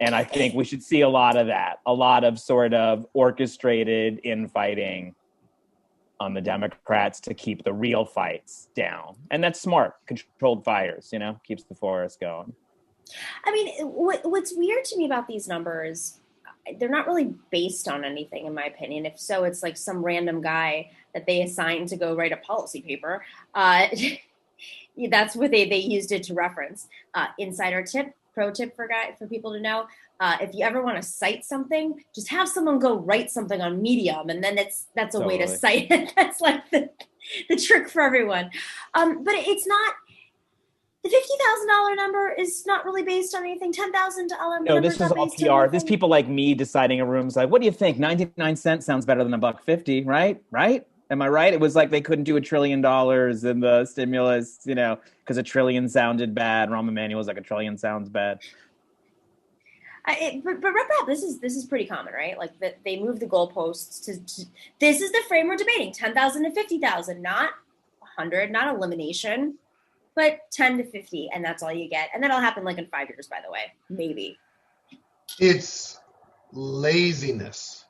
And I think we should see a lot of that, a lot of sort of orchestrated infighting on the Democrats to keep the real fights down. And that's smart, controlled fires, keeps the forest going. I mean, what's weird to me about these numbers, they're not really based on anything, in my opinion. If so, it's like some random guy that they assigned to go write a policy paper. That's what they used it to reference. Insider tip, pro tip for people to know. If you ever want to cite something, just have someone go write something on Medium, and then that's a way to cite it. That's like the trick for everyone. But it's not. The $50,000 number is not really based on anything. $10,000. No, this is all PR. This people like me deciding a room's like, what do you think? 99 cents sounds better than $1.50, right? Right? Am I right? It was like they couldn't do $1 trillion in the stimulus, because $1 trillion sounded bad. Rahm Emanuel's like $1 trillion sounds bad. But Rabb, this is pretty common, right? Like that they move the goalposts to this is the frame we're debating: 10,000 to 50,000, not 100, not elimination, But 10 to 50, and that's all you get. And that'll happen like in 5 years, by the way, maybe. It's laziness.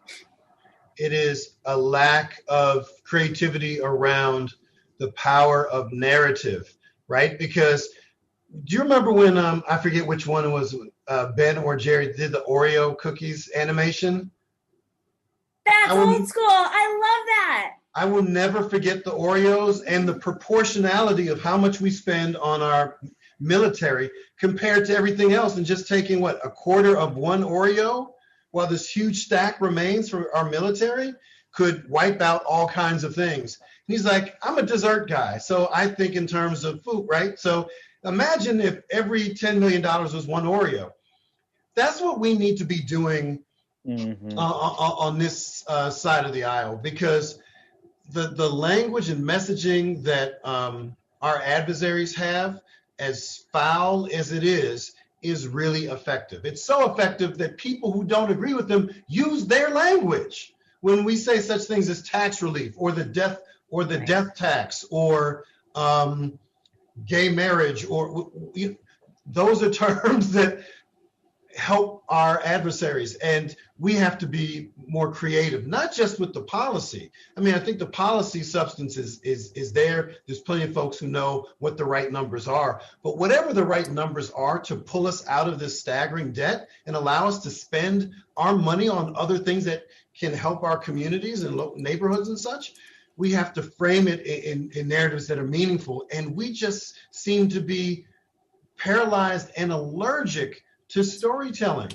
It is a lack of creativity around the power of narrative, right? Because do you remember when, I forget which one it was, Ben or Jerry did the Oreo cookies animation? That's old school. I love that. I will never forget the Oreos and the proportionality of how much we spend on our military compared to everything else, and just taking a quarter of one Oreo while this huge stack remains for our military could wipe out all kinds of things. And he's like, I'm a dessert guy, so I think in terms of food, right? So imagine if every $10 million was one Oreo. That's what we need to be doing on this side of the aisle, because the language and messaging that our adversaries have, as foul as it is really effective. It's so effective that people who don't agree with them use their language when we say such things as tax relief or the death tax or gay marriage, or those are terms that help our adversaries, and we have to be more creative, not just with the policy. I mean, I think the policy substance is there. There's plenty of folks who know what the right numbers are, but whatever the right numbers are to pull us out of this staggering debt and allow us to spend our money on other things that can help our communities and neighborhoods and such, we have to frame it in narratives that are meaningful. And we just seem to be paralyzed and allergic to storytelling.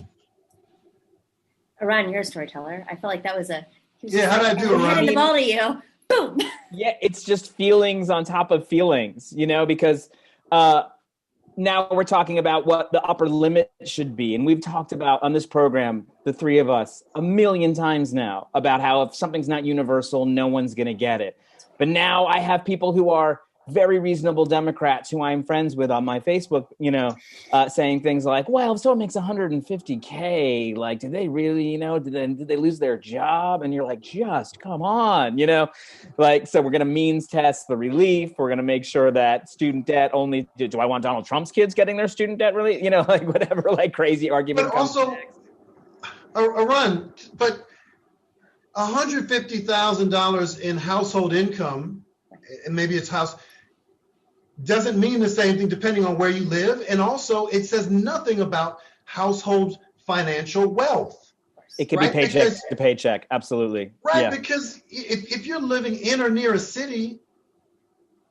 Arun, you're a storyteller. I feel like that was how did I do, Arun? Handing the ball to you. Boom. Yeah, it's just feelings on top of feelings, because now we're talking about what the upper limit should be. And we've talked about on this program, the three of us, 1,000,000 times now, about how if something's not universal, no one's going to get it. But now I have people who are very reasonable Democrats who I'm friends with on my Facebook, saying things like, well, if someone makes $150K, like, did they really, did they lose their job? And you're like, just come on, so we're going to means test the relief. We're going to make sure that student debt only, do I want Donald Trump's kids getting their student debt relief? Whatever, crazy argument. But also, Arun, but $150,000 in household income, and maybe it's house, doesn't mean the same thing depending on where you live. And also, it says nothing about household financial wealth. It could be paycheck to paycheck. Absolutely. Right. Yeah. Because if you're living in or near a city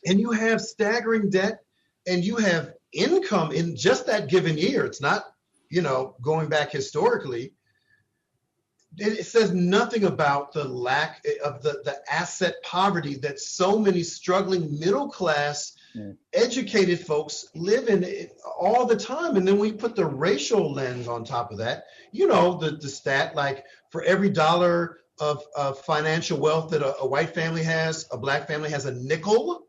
and you have staggering debt and you have income in just that given year, it's not, going back historically, it says nothing about the lack of the asset poverty that so many struggling middle class educated folks live in all the time. And then we put the racial lens on top of that. The stat, like for every dollar of financial wealth that a white family has, a black family has a nickel.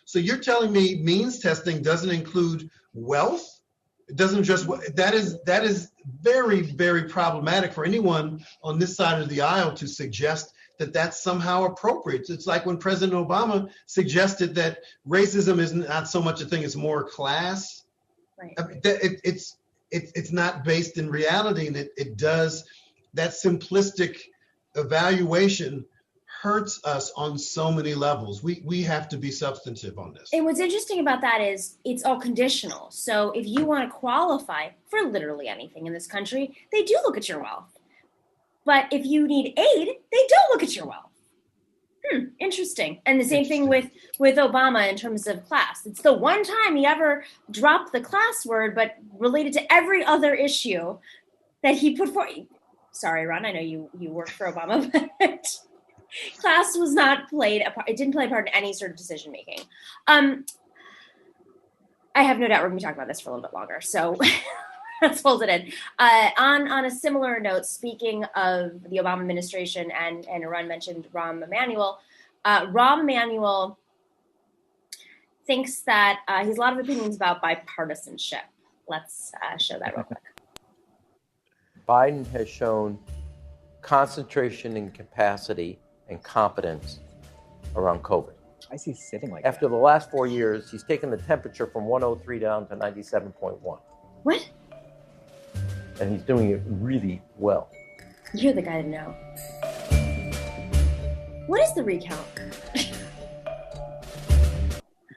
So you're telling me means testing doesn't include wealth? It doesn't just, that is very, very problematic for anyone on this side of the aisle to suggest that that's somehow appropriate. It's like when President Obama suggested that racism is not so much a thing, it's more class. Right. I mean, it's not based in reality, and it does, that simplistic evaluation hurts us on so many levels. We have to be substantive on this. And what's interesting about that is it's all conditional. So if you want to qualify for literally anything in this country, they do look at your wealth. But if you need aid, they don't look at your wealth. Interesting. And the same thing with Obama in terms of class. It's the one time he ever dropped the class word, but related to every other issue that he put forward. Sorry, Ron, I know you worked for Obama, but class was not played a part. It didn't play a part in any sort of decision making. I have no doubt we're going to be talking about this for a little bit longer. So let's hold it in. On a similar note, speaking of the Obama administration, and Arun mentioned Rahm Emanuel. Rahm Emanuel thinks that he has a lot of opinions about bipartisanship. Let's show that real quick. Biden has shown concentration and capacity and competence around COVID. Why is he sitting like After that? the last 4 years, he's taken the temperature from 103 down to 97.1. What? And he's doing it really well. You're the guy to know. What is the recount?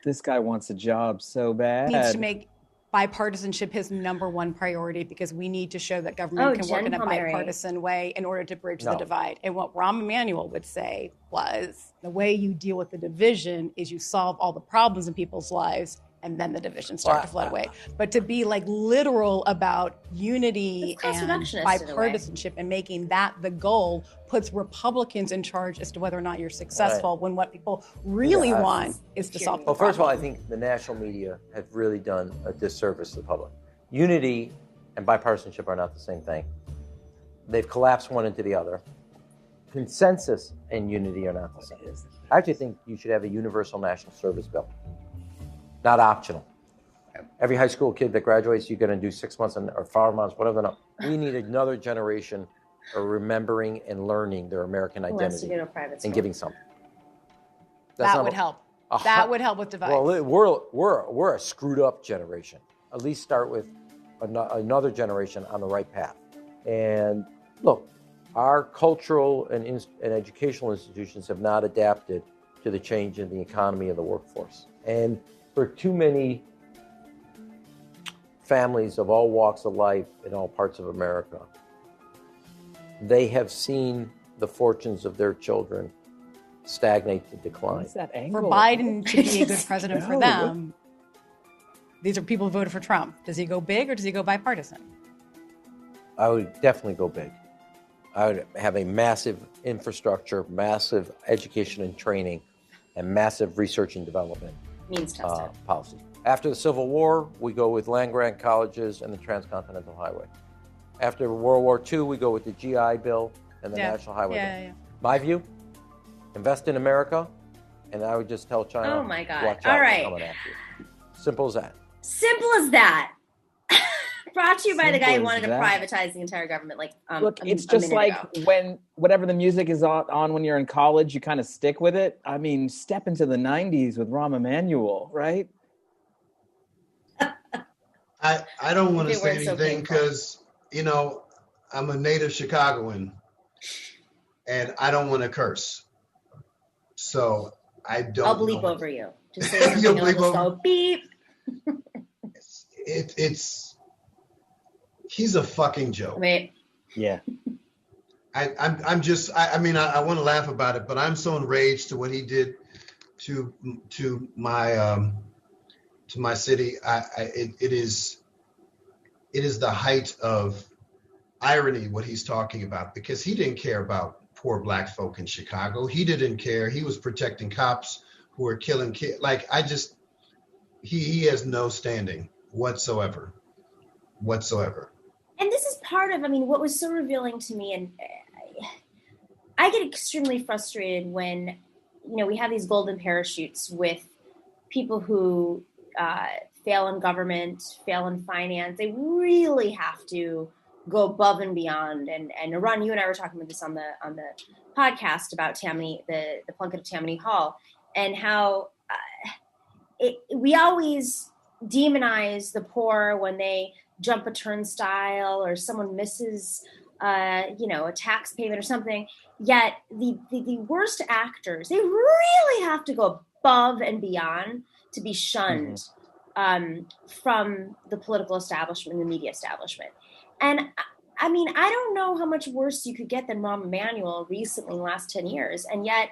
This guy wants a job so bad. Needs to make bipartisanship his number one priority because we need to show that government can work in a bipartisan way in order to bridge the divide. And what Rahm Emanuel would say was the way you deal with the division is you solve all the problems in people's lives and then the divisions start to flood away. But to be like literal about unity and bipartisanship and making that the goal puts Republicans in charge as to whether or not you're successful when what people really want is to solve the problem. Well, first of all, I think the national media have really done a disservice to the public. Unity and bipartisanship are not the same thing. They've collapsed one into the other. Consensus and unity are not the same. I actually think you should have a universal national service bill. Not optional. Every high school kid that graduates, you're going to do 6 months or 5 months, whatever. No. We need another generation of remembering and learning their American identity and giving something. That would help. That would help with divides. Well, we're a screwed up generation. At least start with another generation on the right path. And look, our cultural and educational institutions have not adapted to the change in the economy of the workforce. And for too many families of all walks of life in all parts of America, they have seen the fortunes of their children stagnate to decline. What's that angle? For Biden to be a good president for them, these are people who voted for Trump. Does he go big or does he go bipartisan? I would definitely go big. I would have a massive infrastructure, massive education and training, and massive research and development policy. After the Civil War, we go with land-grant colleges and the Transcontinental Highway. After World War II, we go with the GI Bill and the National Highway Bill. My view, invest in America, and I would just tell China, oh my God. watch out, all right. coming after you. Simple as that. Simple as that. Brought to you by the guy who wanted to privatize the entire government. Look, it's just like when whatever the music is on when you're in college, you kind of stick with it. I mean, step into the 90s with Rahm Emanuel, right? I don't want to say anything because, I'm a native Chicagoan and I don't want to curse. So I don't. I'll bleep over you. Just say something. You'll bleep over. Go beep. He's a fucking joke. Wait. Yeah. I want to laugh about it, but I'm so enraged to what he did to my city. It is the height of irony what he's talking about, because he didn't care about poor black folk in Chicago. He didn't care. He was protecting cops who were killing kids. He has no standing whatsoever. And this is part of, what was so revealing to me, and I get extremely frustrated when, we have these golden parachutes with people who fail in government, fail in finance. They really have to go above and beyond. And Arun, you and I were talking about this on the podcast about Tammany, the plunket of Tammany Hall, and how we always demonize the poor when they jump a turnstile or someone misses a tax payment or something. Yet the worst actors, they really have to go above and beyond to be shunned from the political establishment, the media establishment. And I don't know how much worse you could get than Rahm Emanuel recently in the last 10 years. And yet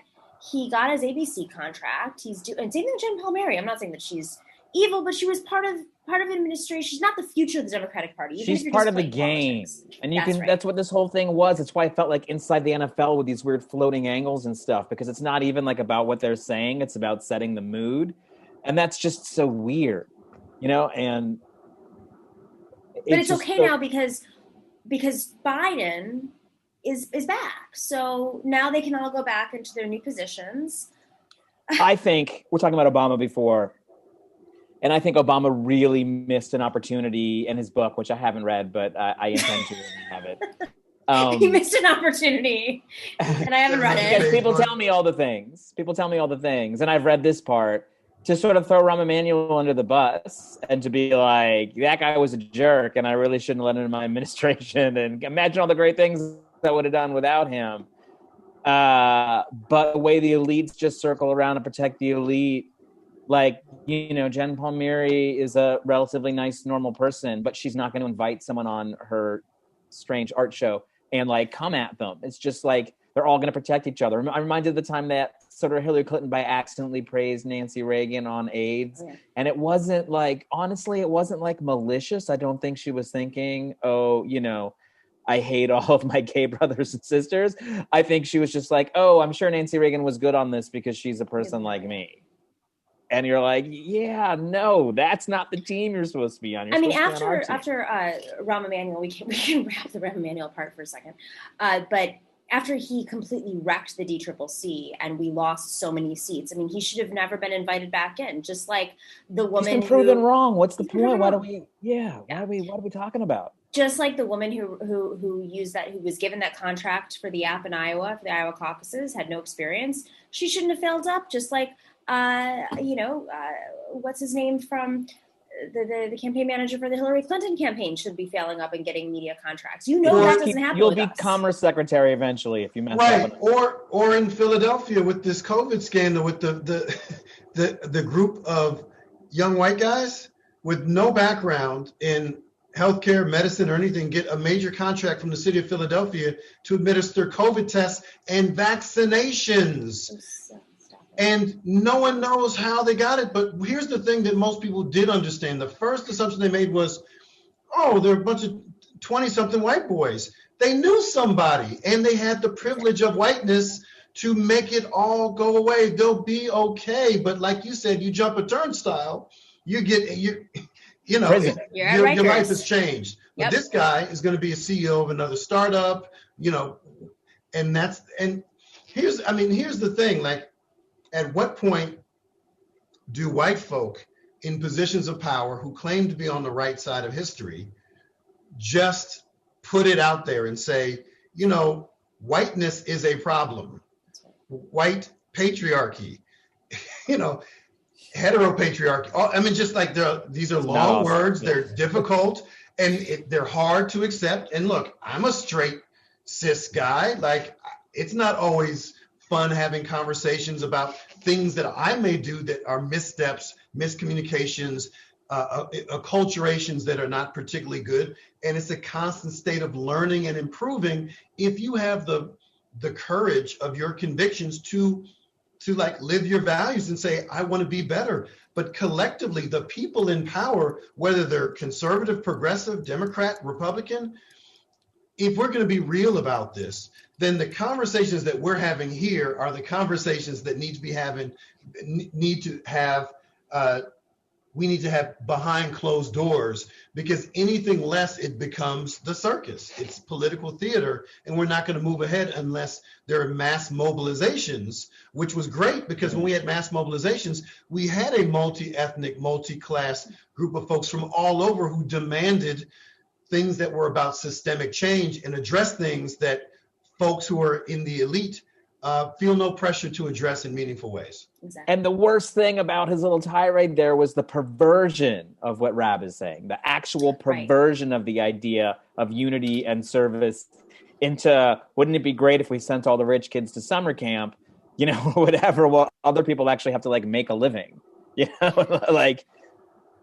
he got his ABC contract. And same thing with Jen Palmieri. I'm not saying that she's evil, but she was part of administration. She's not the future of the Democratic Party. She's part of the game. And that's what this whole thing was. That's why I felt like inside the NFL with these weird floating angles and stuff, because it's not even about what they're saying. It's about setting the mood. And that's just so weird, and but it's okay now because Biden is back. So now they can all go back into their new positions. I think we're talking about Obama before. And I think Obama really missed an opportunity in his book, which I haven't read, but I intend to have it. He missed an opportunity, and I haven't read it. Because people tell me all the things. And I've read this part to sort of throw Rahm Emanuel under the bus and to be like, that guy was a jerk, and I really shouldn't let him in my administration. And imagine all the great things I would have done without him. But the way the elites just circle around and protect the elite, like, Jen Palmieri is a relatively nice, normal person, but she's not going to invite someone on her strange art show and like come at them. It's just like they're all going to protect each other. I'm reminded of the time that sort of Hillary Clinton by accidentally praised Nancy Reagan on AIDS. Yeah. And it wasn't like, honestly, it wasn't like malicious. I don't think she was thinking, I hate all of my gay brothers and sisters. I think she was just like, I'm sure Nancy Reagan was good on this because she's a person like me. And you're like, yeah, no, that's not the team you're supposed to be on. After Rahm Emanuel, we can wrap the Rahm Emanuel part for a second. But after he completely wrecked the DCCC and we lost so many seats, he should have never been invited back in. Just like the woman He's been proven wrong. What's the point? What are we talking about? Just like the woman who was given that contract for the app in Iowa, for the Iowa caucuses, had no experience. She shouldn't have failed up. Just like, what's his name from the campaign manager for the Hillary Clinton campaign should be failing up and getting media contracts. That doesn't happen. You'll be Commerce Secretary eventually if you mess up. Or in Philadelphia with this COVID scandal with the group of young white guys with no background in healthcare, medicine, or anything get a major contract from the city of Philadelphia to administer COVID tests and vaccinations. And no one knows how they got it. But here's the thing that most people did understand. The first assumption they made was, they're a bunch of 20-something white boys. They knew somebody, and they had the privilege of whiteness to make it all go away. They'll be okay. But like you said, you jump a turnstile, your life has changed. Yep. But this guy is going to be a CEO of another startup, and here's the thing, like, at what point do white folk in positions of power who claim to be on the right side of history just put it out there and say, whiteness is a problem, white patriarchy, heteropatriarchy. Just like these are long words, they're difficult, and they're hard to accept. And look, I'm a straight cis guy. Like, it's not always fun having conversations about things that I may do that are missteps, miscommunications, acculturations that are not particularly good. And it's a constant state of learning and improving if you have the courage of your convictions to like live your values and say, I want to be better. But collectively, the people in power, whether they're conservative, progressive, Democrat, Republican, if we're going to be real about this, then the conversations that we're having here are the conversations that we need to have behind closed doors, because anything less, it becomes the circus. It's political theater, and we're not going to move ahead unless there are mass mobilizations, which was great, because when we had mass mobilizations, we had a multi-ethnic, multi-class group of folks from all over who demanded things that were about systemic change and address things that folks who are in the elite feel no pressure to address in meaningful ways. Exactly. And the worst thing about his little tirade there was the perversion of what Rabb is saying, the actual perversion of the idea of unity and service into, wouldn't it be great if we sent all the rich kids to summer camp, whatever, well, other people actually have to like make a living, like.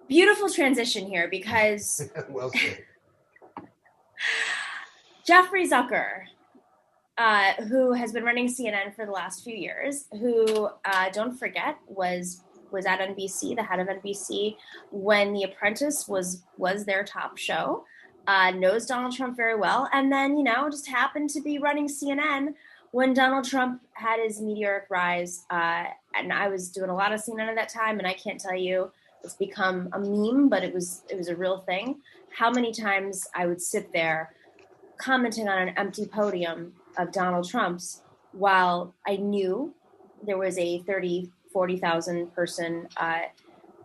Beautiful transition here, because well said. Jeffrey Zucker, who has been running CNN for the last few years, who, don't forget, was at NBC, the head of NBC, when The Apprentice was their top show, knows Donald Trump very well, and then, just happened to be running CNN when Donald Trump had his meteoric rise. And I was doing a lot of CNN at that time, and I can't tell you, it's become a meme, but it was a real thing, how many times I would sit there commenting on an empty podium of Donald Trump's, while I knew there was a 30, 40,000 person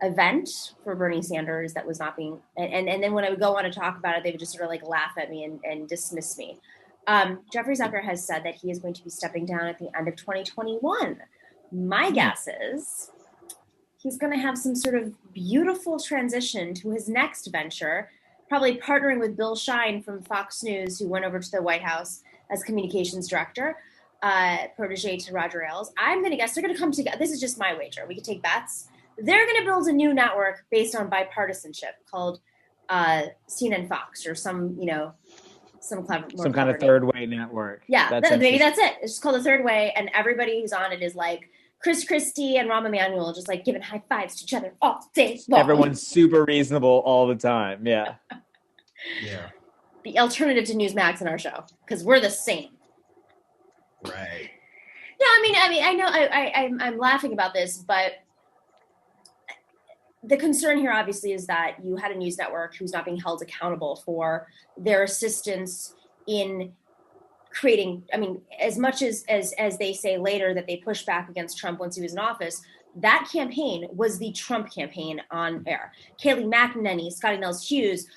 event for Bernie Sanders that was not being, and then when I would go on to talk about it, they would just sort of like laugh at me and dismiss me. Jeffrey Zucker has said that he is going to be stepping down at the end of 2021. My guess is he's going to have some sort of beautiful transition to his next venture, probably partnering with Bill Shine from Fox News, who went over to the White House as communications director, protege to Roger Ailes. I'm going to guess they're going to come together. This is just my wager. We could take bets. They're going to build a new network based on bipartisanship called CNN Fox or some kind of third way network. Yeah, maybe that's it. It's just called the Third Way, and everybody who's on it is like Chris Christie and Rahm Emanuel, just like giving high fives to each other all day long. Everyone's super reasonable all the time. Yeah. Yeah. The alternative to Newsmax in our show, because we're the same. Right. No, I know I'm laughing about this, but the concern here obviously is that you had a news network who's not being held accountable for their assistance in creating, as much as they say later that they pushed back against Trump once he was in office, that campaign was the Trump campaign on air. Kayleigh McEnany, Scotty Nels Hughes,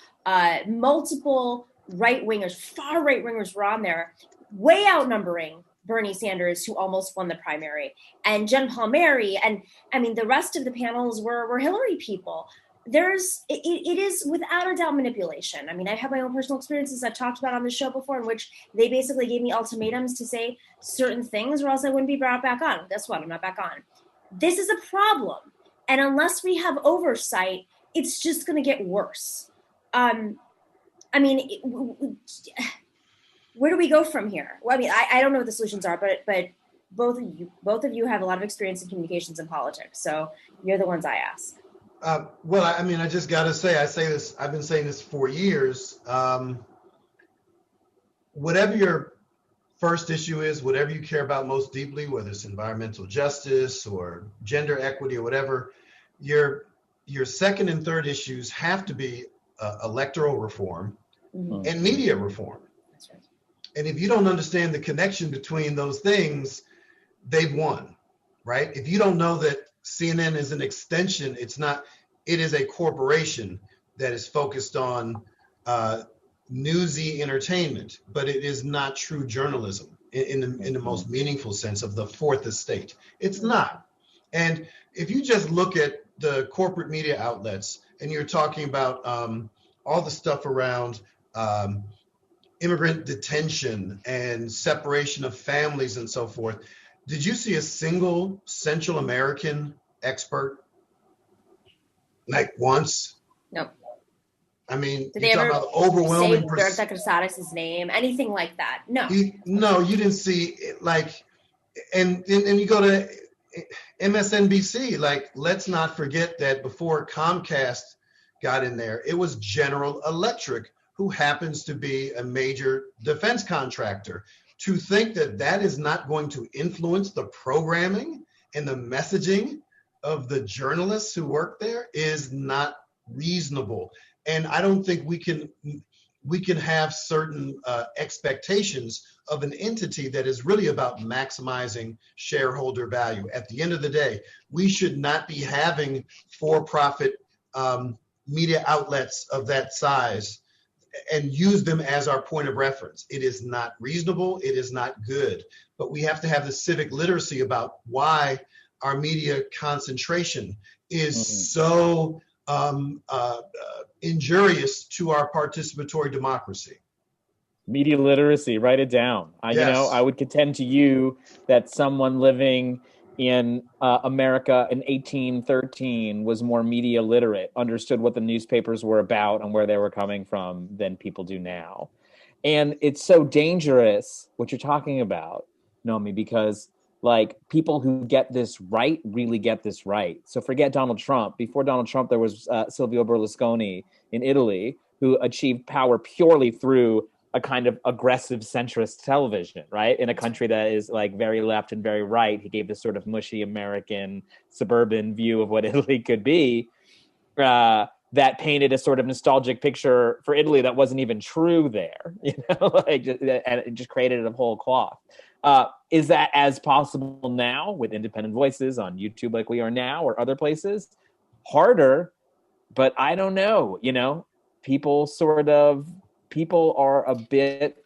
multiple right-wingers, far right-wingers were on there, way outnumbering Bernie Sanders, who almost won the primary, and Jen Palmieri, and the rest of the panels were Hillary people. It is without a doubt manipulation. I have my own personal experiences I've talked about on the show before, in which they basically gave me ultimatums to say certain things, or else I wouldn't be brought back on. Guess what? I'm not back on. This is a problem, and unless we have oversight, it's just going to get worse. Where do we go from here? Well, I don't know what the solutions are, but both of you have a lot of experience in communications and politics, so you're the ones I ask. I just got to say, I've been saying this for years. Whatever your first issue is, whatever you care about most deeply, whether it's environmental justice or gender equity or whatever, your second and third issues have to be electoral reform and media reform. That's right. And if you don't understand the connection between those things, they've won, right? If you don't know that CNN is an extension, it is a corporation that is focused on newsy entertainment, but it is not true journalism in the most meaningful sense of the fourth estate. It's not. And if you just look at the corporate media outlets and you're talking about all the stuff around immigrant detention and separation of families and so forth. Did you see a single Central American expert? Like once? No. Did they ever about overwhelming say Berta Casares' name? Anything like that? No. No, you didn't see it, and you go to MSNBC, let's not forget that before Comcast got in there, it was General Electric, who happens to be a major defense contractor. To think that is not going to influence the programming and the messaging of the journalists who work there is not reasonable. And I don't think we can have certain expectations of an entity that is really about maximizing shareholder value. At the end of the day, we should not be having for-profit media outlets of that size and use them as our point of reference. It is not reasonable. It is not good. But we have to have the civic literacy about why our media concentration is so injurious to our participatory democracy. Media literacy, write it down. Yes. I would contend to you that someone living in America in 1813 was more media literate, understood what the newspapers were about and where they were coming from than people do now. And it's so dangerous what you're talking about, Nomi, because people who get this right really get this right. So forget Donald Trump. Before Donald Trump, there was Silvio Berlusconi in Italy who achieved power purely through a kind of aggressive centrist television, right? In a country that is very left and very right. He gave this sort of mushy American suburban view of what Italy could be that painted a sort of nostalgic picture for Italy that wasn't even true there, and it just created it of whole cloth. Is that as possible now with independent voices on YouTube like we are now or other places? Harder, but I don't know, people are a bit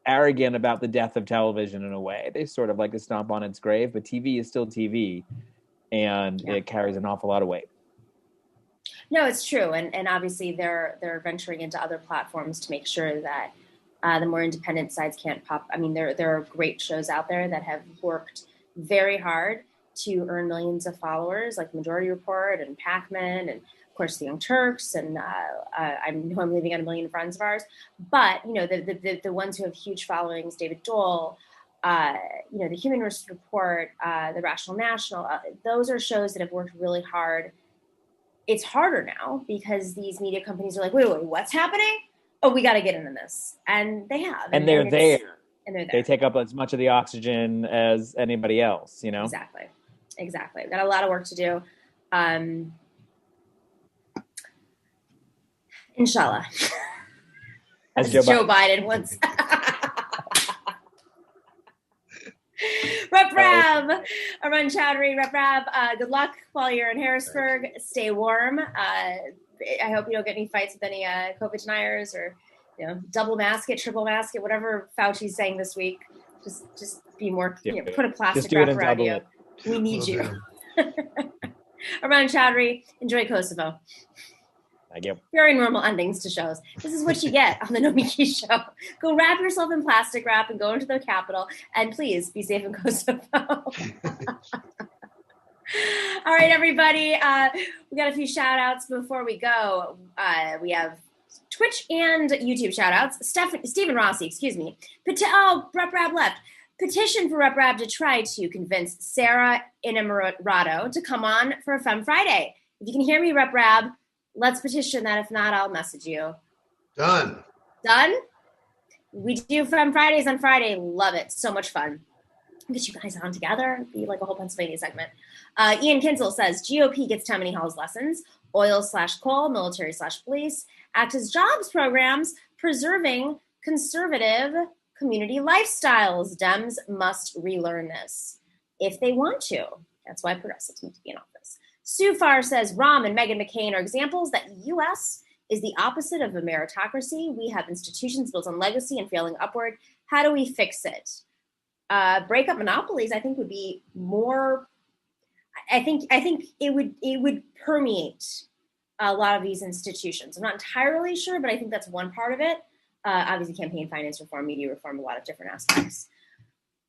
arrogant about the death of television in a way. They sort of like to stomp on its grave, but TV is still TV, and it carries an awful lot of weight. No, it's true, and obviously they're venturing into other platforms to make sure that the more independent sides can't pop. I mean, there are great shows out there that have worked very hard to earn millions of followers, like Majority Report and Pac-Man, and of course the Young Turks, and I know I'm leaving out a million friends of ours. But the ones who have huge followings, David Dole, the Human Rights Report, the Rational National, those are shows that have worked really hard. It's harder now because these media companies are like, wait, what's happening? Oh, we got to get into this. And they have. And they're there. And they're there. They take up as much of the oxygen as anybody else, Exactly. We've got a lot of work to do. Inshallah. As Joe Biden once. Rabb Arun Chaudhary, Rabb, good luck while you're in Harrisburg. Stay warm. I hope you don't get any fights with any COVID deniers or, double mask it, triple mask it, whatever Fauci's saying this week. Just be more, put a plastic wrap around you. We need you. Arun Chaudhary, enjoy Kosovo. Thank you. Very normal endings to shows. This is what you get on the Nomiki Show. Go wrap yourself in plastic wrap and go into the Capitol. And please be safe in Kosovo. All right, everybody. We got a few shout outs before we go. We have Twitch and YouTube shout outs. Stephen Rossi, Rabb left. Petition for Rabb to try to convince Sarah Innamorato to come on for a Femme Friday. If you can hear me, Rabb, let's petition that. If not, I'll message you. Done? We do Femme Fridays on Friday. Love it. So much fun. Get you guys on together. It'd be like a whole Pennsylvania segment. Ian Kinzel says, GOP gets Tammany Hall's lessons. Oil/coal, military/police. Act as jobs programs, preserving conservative community lifestyles. Dems must relearn this if they want to. That's why progressives need to be in office. Sue Farr says, Rahm and Meghan McCain are examples that U.S. is the opposite of a meritocracy. We have institutions built on legacy and failing upward. How do we fix it? Break up monopolies, I think, would be more. I think it would permeate a lot of these institutions. I'm not entirely sure, but I think that's one part of it. Obviously, campaign finance reform, media reform, a lot of different aspects.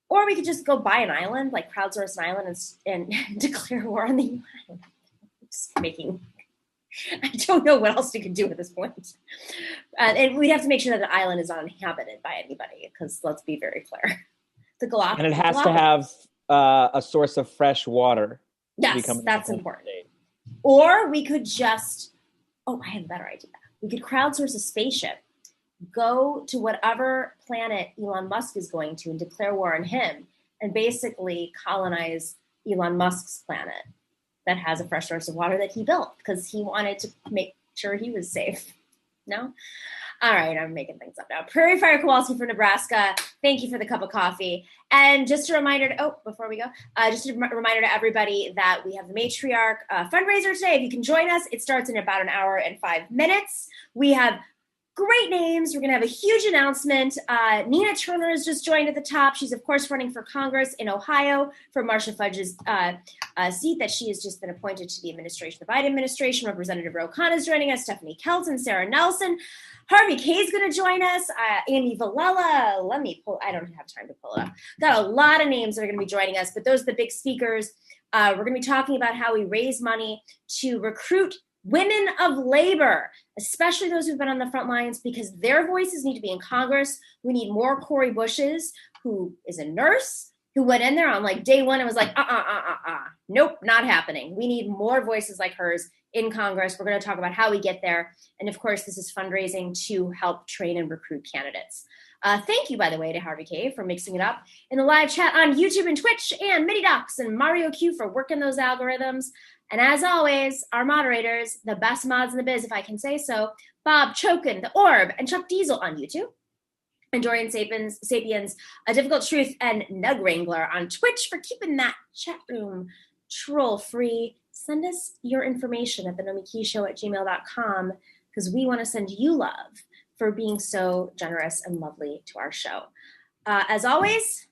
Or we could just go buy an island, like crowdsource an island, and declare war on the island. I don't know what else we could do at this point. And we'd have to make sure that the island is uninhabited by anybody, because let's be very clear. And it has to have a source of fresh water. Yes, that's important. Or we could just, I have a better idea. We could crowdsource a spaceship, go to whatever planet Elon Musk is going to and declare war on him, and basically colonize Elon Musk's planet that has a fresh source of water that he built because he wanted to make sure he was safe. No? All right, I'm making things up now. Prairie Fire Kowalski from Nebraska, thank you for the cup of coffee. And just a reminder, before we go, just a reminder to everybody that we have the Matriarch fundraiser today. If you can join us, it starts in about an hour and 5 minutes. We have great names. We're going to have a huge announcement. Nina Turner has just joined at the top. She's, of course, running for Congress in Ohio for Marcia Fudge's seat that she has just been appointed to the administration, the Biden administration. Representative Ro Khanna is joining us, Stephanie Kelton, Sarah Nelson. Harvey Kaye is going to join us. Andy Villela. I don't have time to pull it up. Got a lot of names that are going to be joining us, but those are the big speakers. We're going to be talking about how we raise money to recruit women of labor, especially those who've been on the front lines, because their voices need to be in Congress. We need more Cori Bushes, who is a nurse, who went in there on like day one and was like, nope, not happening. We need more voices like hers in Congress. We're going to talk about how we get there. And of course, this is fundraising to help train and recruit candidates. Thank you, by the way, to Harvey Kaye for mixing it up in the live chat on YouTube and Twitch, and MiniDocs and Mario Q for working those algorithms. And as always, our moderators, the best mods in the biz, if I can say so, Bob Chokin, The Orb, and Chuck Diesel on YouTube. And Dorian Sapiens, A Difficult Truth, and Nug Wrangler on Twitch for keeping that chat room troll-free. Send us your information at thenomikishow@gmail.com because we want to send you love for being so generous and lovely to our show. As always,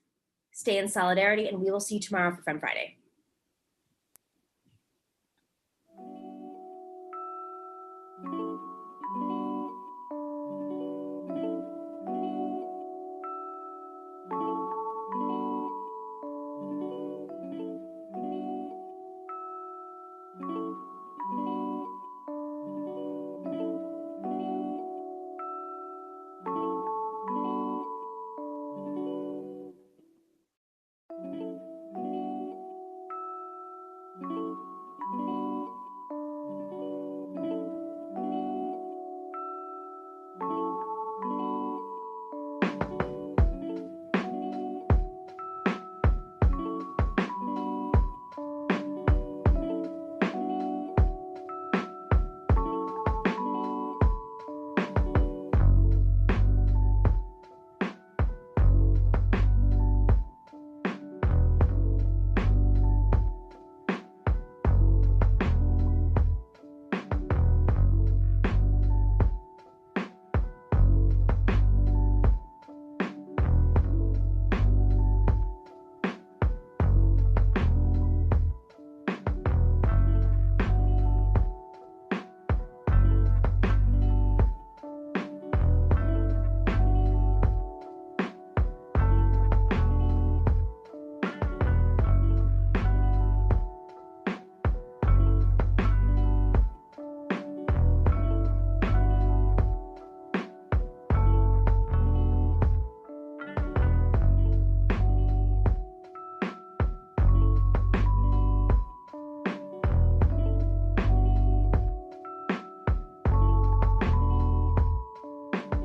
stay in solidarity, and we will see you tomorrow for Fun Friday.